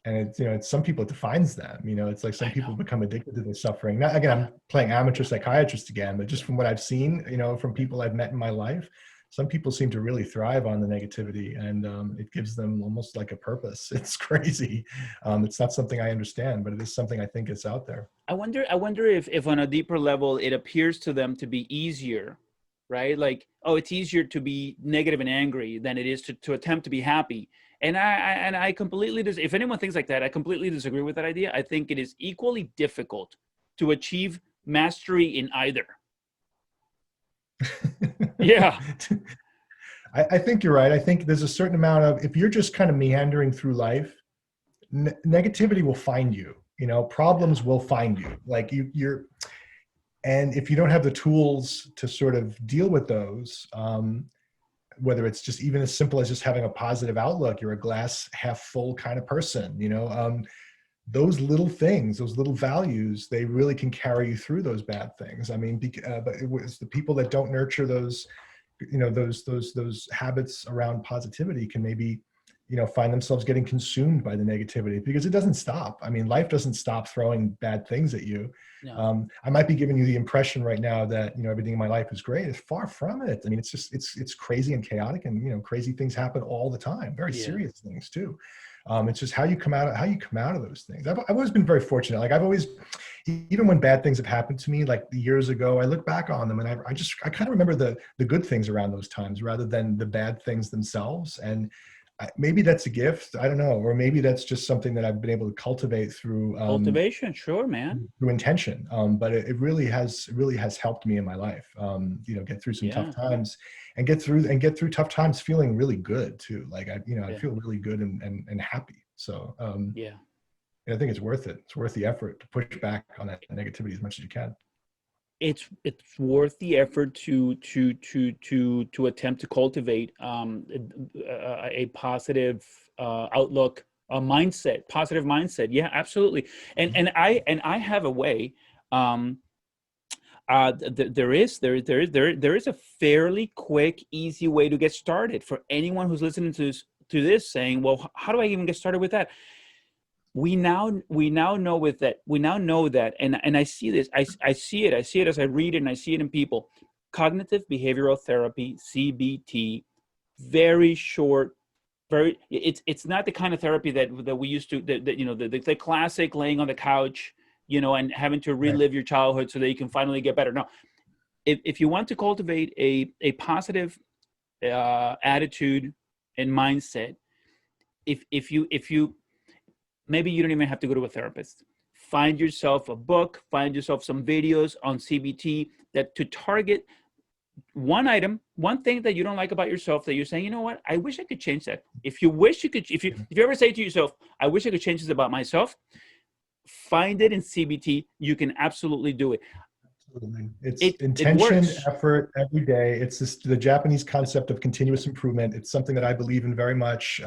And it's some people, it defines them. It's like some people become addicted to their suffering. Now, again, I'm playing amateur psychiatrist again, but just from what I've seen, from people I've met in my life, some people seem to really thrive on the negativity, and it gives them almost like a purpose. It's crazy. It's not something I understand, but it is something I think is out there. I wonder if on a deeper level, it appears to them to be easier, right? Like, it's easier to be negative and angry than it is to attempt to be happy. I completely if anyone thinks like that, I completely disagree with that idea. I think it is equally difficult to achieve mastery in either. Yeah. I think you're right. I think there's a certain amount of, if you're just kind of meandering through life, negativity will find you. You know, problems will find you. Like and if you don't have the tools to sort of deal with those, whether it's just even as simple as just having a positive outlook, you're a glass half full kind of person, you know, those little things, those little values, they really can carry you through those bad things. I mean, but it was the people that don't nurture those, you know, those habits around positivity can maybe, you know, find themselves getting consumed by the negativity, because it doesn't stop. I mean, life doesn't stop throwing bad things at you. No. I might be giving you the impression right now that, you know, everything in my life is great. It's far from it. I mean, it's just, it's crazy and chaotic, and, you know, crazy things happen all the time, very serious things too. It's just how you come out of those things. I've always been very fortunate. Like I've always, even when bad things have happened to me, like years ago, I look back on them and I kind of remember the good things around those times rather than the bad things themselves. And maybe that's a gift, I don't know, or maybe that's just something that I've been able to cultivate through Cultivation, sure, man. through intention. But it really has helped me in my life. You know, get through some tough times, and get through tough times feeling really good too. Like I feel really good and happy. So I think it's worth it. It's worth the effort to push back on that negativity as much as you can. It's worth the effort to attempt to cultivate a positive outlook, a mindset, positive mindset. Yeah, absolutely. And I have a way. There is a fairly quick, easy way to get started for anyone who's listening to this saying, well, how do I even get started with that? We now know that, and I see this, I see it as I read it, and I see it in people. Cognitive behavioral therapy, CBT, very short, it's not the kind of therapy that we used to, that you know, the classic laying on the couch, you know, and having to relive your childhood so that you can finally get better. No, if you want to cultivate a positive attitude and mindset, if you maybe you don't even have to go to a therapist. Find yourself a book, find yourself some videos on CBT that to target one item, one thing that you don't like about yourself that you're saying, you know what, I wish I could change that. If you wish you could, if you ever say to yourself, I wish I could change this about myself, find it in CBT. You can absolutely do it. Absolutely. It's intention, effort every day. It's the Japanese concept of continuous improvement. It's something that I believe in very much.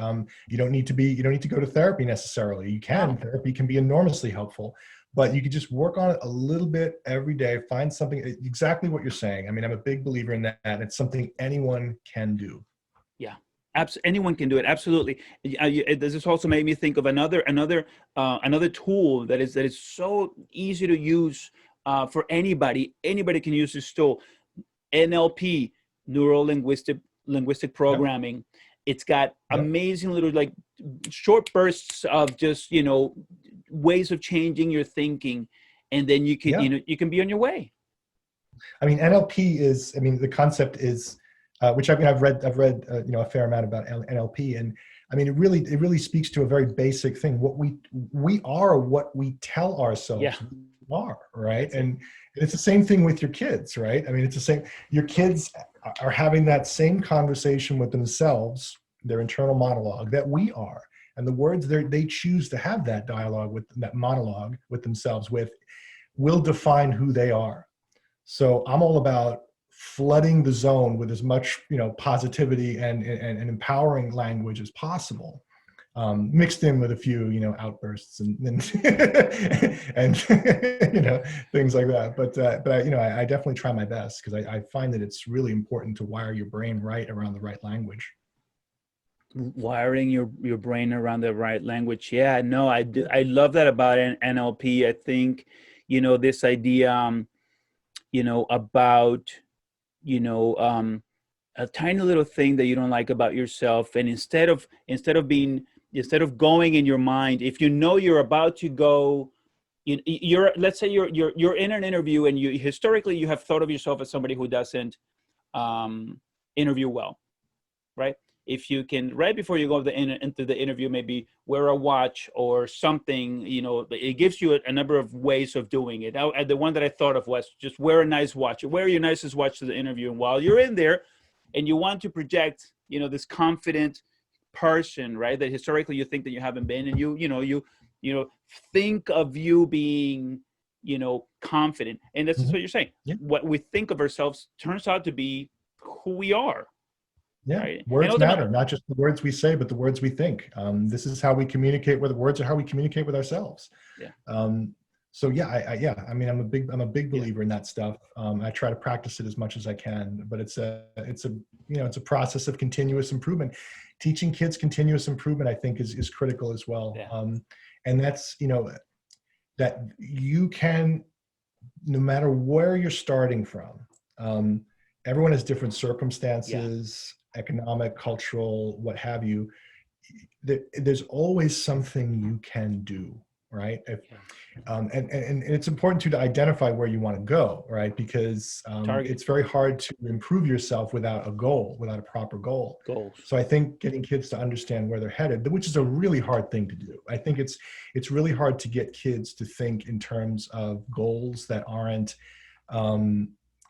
You don't need to go to therapy necessarily. You can. Therapy can be enormously helpful, but you can just work on it a little bit every day. Find something, exactly what you're saying. I mean, I'm a big believer in that. It's something anyone can do. Yeah. Anyone can do it. Absolutely. This also made me think of another tool that is so easy to use for anybody. Anybody can use this tool. NLP, neuro linguistic programming. Yep. It's got amazing little like short bursts of just, you know, ways of changing your thinking, and then you can you can be on your way. I mean, NLP is. I mean, the concept is. Which I've read you know, a fair amount about NLP, and I mean it really speaks to a very basic thing. What we are what we tell ourselves we are, right? And it's the same thing with your kids, right? I mean, it's the same. Your kids are having that same conversation with themselves, their internal monologue that we are, and the words they choose to have that dialogue with, that monologue with themselves with, will define who they are. So I'm all about flooding the zone with as much, you know, positivity and empowering language as possible, mixed in with a few, you know, outbursts and and you know, things like that. But you know, I definitely try my best, because I find that it's really important to wire your brain right around the right language. Wiring your brain around the right language. Yeah, no, I love that about NLP. I think, you know, this idea, you know, about, you know, a tiny little thing that you don't like about yourself, and instead of going in your mind, if you know you're about to go, let's say you're in an interview, and you historically you have thought of yourself as somebody who doesn't interview well, right? if you can, right before you go into the interview, maybe wear a watch or something, it gives you a number of ways of doing it. The one that I thought of was just wear a nice watch. Wear your nicest watch to the interview. And while you're in there and you want to project, this confident person, right, that historically you think that you haven't been, and you think of you being, confident. And that's just what you're saying. Yeah. What we think of ourselves turns out to be who we are. Yeah, right? Words matter, not just the words we say, but the words we think. This is how we communicate with words, or how we communicate with ourselves. Yeah. So yeah, I mean, I'm a big believer in that stuff. I try to practice it as much as I can, but it's a process of continuous improvement. Teaching kids continuous improvement, I think, is critical as well. Yeah. And that's, that you can, no matter where you're starting from, everyone has different circumstances, economic, cultural, what have you. There's always something you can do, right? And it's important to identify where you want to go, right? Because it's very hard to improve yourself without a goal, without a proper goal. Goals. So I think getting kids to understand where they're headed, which is a really hard thing to do. I think it's really hard to get kids to think in terms of goals that aren't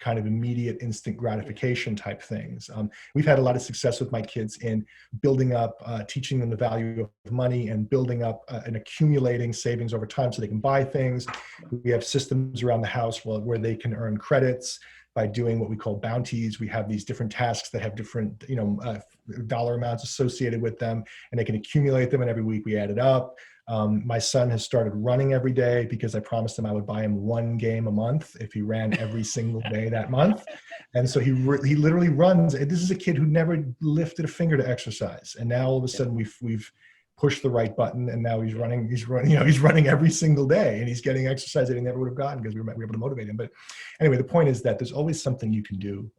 kind of immediate instant gratification type things. We've had a lot of success with my kids in building up, teaching them the value of money, and building up and accumulating savings over time so they can buy things. We have systems around the house where they can earn credits by doing what we call bounties. We have these different tasks that have different, dollar amounts associated with them, and they can accumulate them, and every week we add it up. My son has started running every day because I promised him I would buy him one game a month if he ran every single day that month. And so he literally runs. This is a kid who never lifted a finger to exercise. And now all of a sudden we've pushed the right button, and now he's running every single day, and he's getting exercise that he never would have gotten because we were able to motivate him. But anyway, the point is that there's always something you can do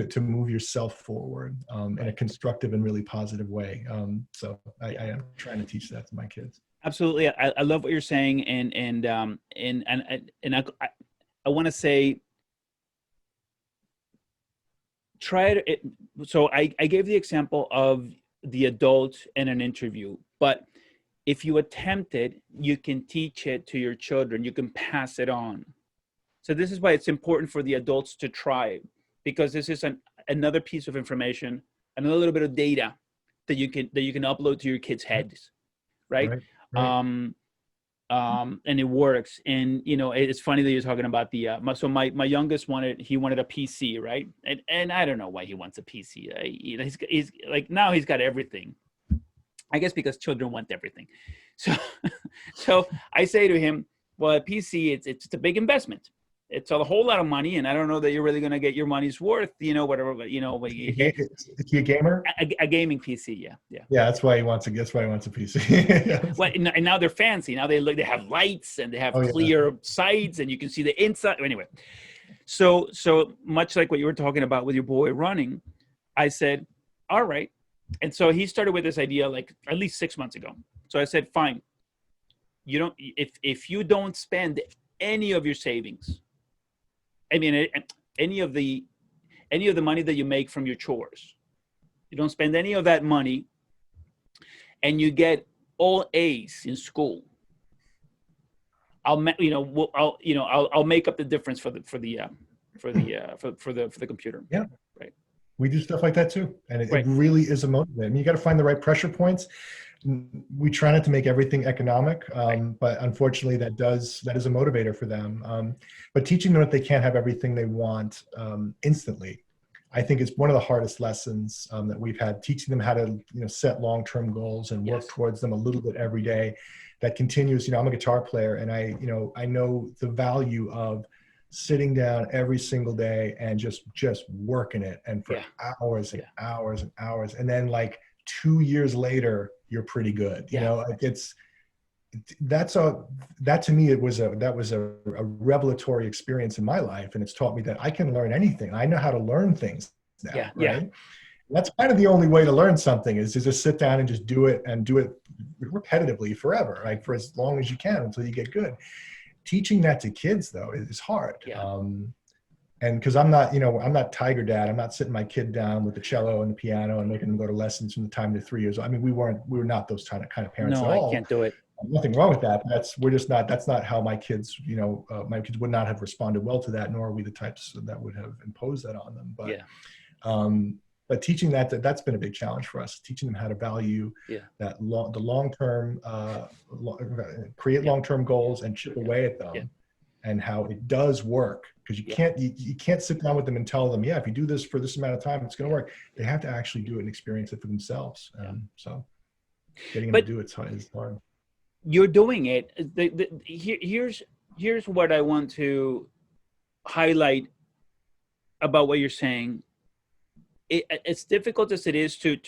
to move yourself forward in a constructive and really positive way. So I am trying to teach that to my kids. Absolutely. I love what you're saying. And I want to say, try it. So I gave the example of the adult in an interview, but if you attempt it, you can teach it to your children. You can pass it on. So this is why it's important for the adults to try, because this is another piece of information, another little bit of data that you can upload to your kids' heads, right? And it works. And it's funny that you're talking about so my youngest wanted a PC, right? And I don't know why he wants a PC. He's like, now he's got everything. I guess because children want everything. So I say to him, well, a PC, it's a big investment. It's a whole lot of money, and I don't know that you're really going to get your money's worth, whatever, but, Is he a gamer? A gaming PC, yeah. Yeah, that's why he wants a PC. Well, and now they're fancy. Now they have lights, and they have clear sides, and you can see the inside. Anyway, so much like what you were talking about with your boy running, I said, all right. And so he started with this idea like at least 6 months ago. So I said, fine. If you don't spend any of your savings, I mean, any of the money that you make from your chores, you don't spend any of that money, and you get all A's in school, I'll make up the difference for the computer. Yeah. Right. We do stuff like that too, and it really is a motivator. I mean, you got to find the right pressure points. We try not to make everything economic, but unfortunately that is a motivator for them. But teaching them that they can't have everything they want instantly, I think is one of the hardest lessons that we've had. Teaching them how to set long-term goals and work towards them a little bit every day. That continues. I'm a guitar player, and I know the value of sitting down every single day and just working it, and for hours and hours and hours, and then like 2 years later you're pretty good. That to me, that was a revelatory experience in my life, and it's taught me that I can learn anything. I know how to learn things now, right? That's kind of the only way to learn something, is to just sit down and just do it, and do it repetitively forever, right? For as long as you can until you get good. Teaching that to kids though is hard. And because I'm not, I'm not Tiger Dad. I'm not sitting my kid down with the cello and the piano and making them go to lessons from the time they're 3 years old. I mean, we were not those kind of parents No, at I all. can't do it. Nothing wrong with that. We're just not, that's not how my kids, my kids would not have responded well to that, nor are we the types that would have imposed that on them. Yeah. But teaching that's been a big challenge for us, teaching them how to value the long-term, create long-term goals and chip away at them, and how it does work. Because you can't sit down with them and tell them, if you do this for this amount of time, it's going to work. They have to actually do it and experience it for themselves. So getting them to do it is hard. You're doing it. Here's what I want to highlight about what you're saying. It's difficult as it is to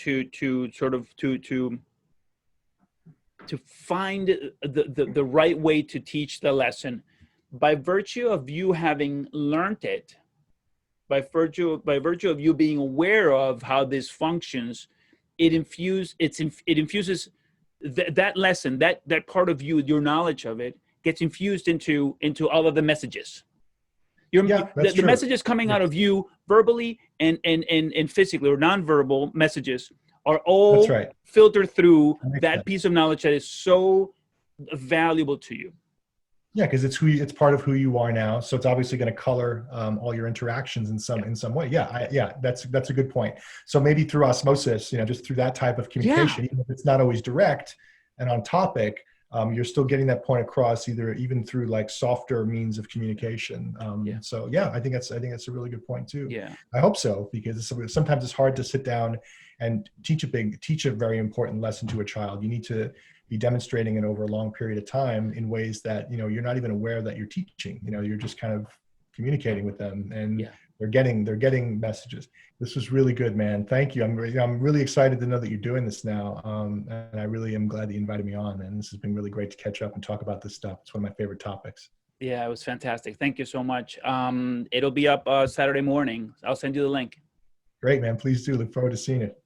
find the right way to teach the lesson. By virtue of you having learned it, by virtue of you being aware of how this functions, it infuses that lesson, that part of you, your knowledge of it, gets infused into all of the messages. The messages coming out of you verbally and physically, or nonverbal messages, are all filtered through that piece of knowledge that is so valuable to you. Yeah, because it's part of who you are now. So it's obviously going to color all your interactions in some way. That's a good point. So maybe through osmosis, just through that type of communication, even if it's not always direct and on topic, you're still getting that point across, even through like softer means of communication. So I think that's a really good point too. Yeah, I hope so, because sometimes it's hard to sit down and teach a very important lesson to a child. You need to be demonstrating it over a long period of time in ways that you're not even aware that you're teaching. You're just kind of communicating with them, and they're getting messages. This was really good, man. Thank you. I'm really excited to know that you're doing this now, and I really am glad that you invited me on. And this has been really great to catch up and talk about this stuff. It's one of my favorite topics. Yeah, it was fantastic. Thank you so much. It'll be up Saturday morning. I'll send you the link. Great, man. Please do. Look forward to seeing it.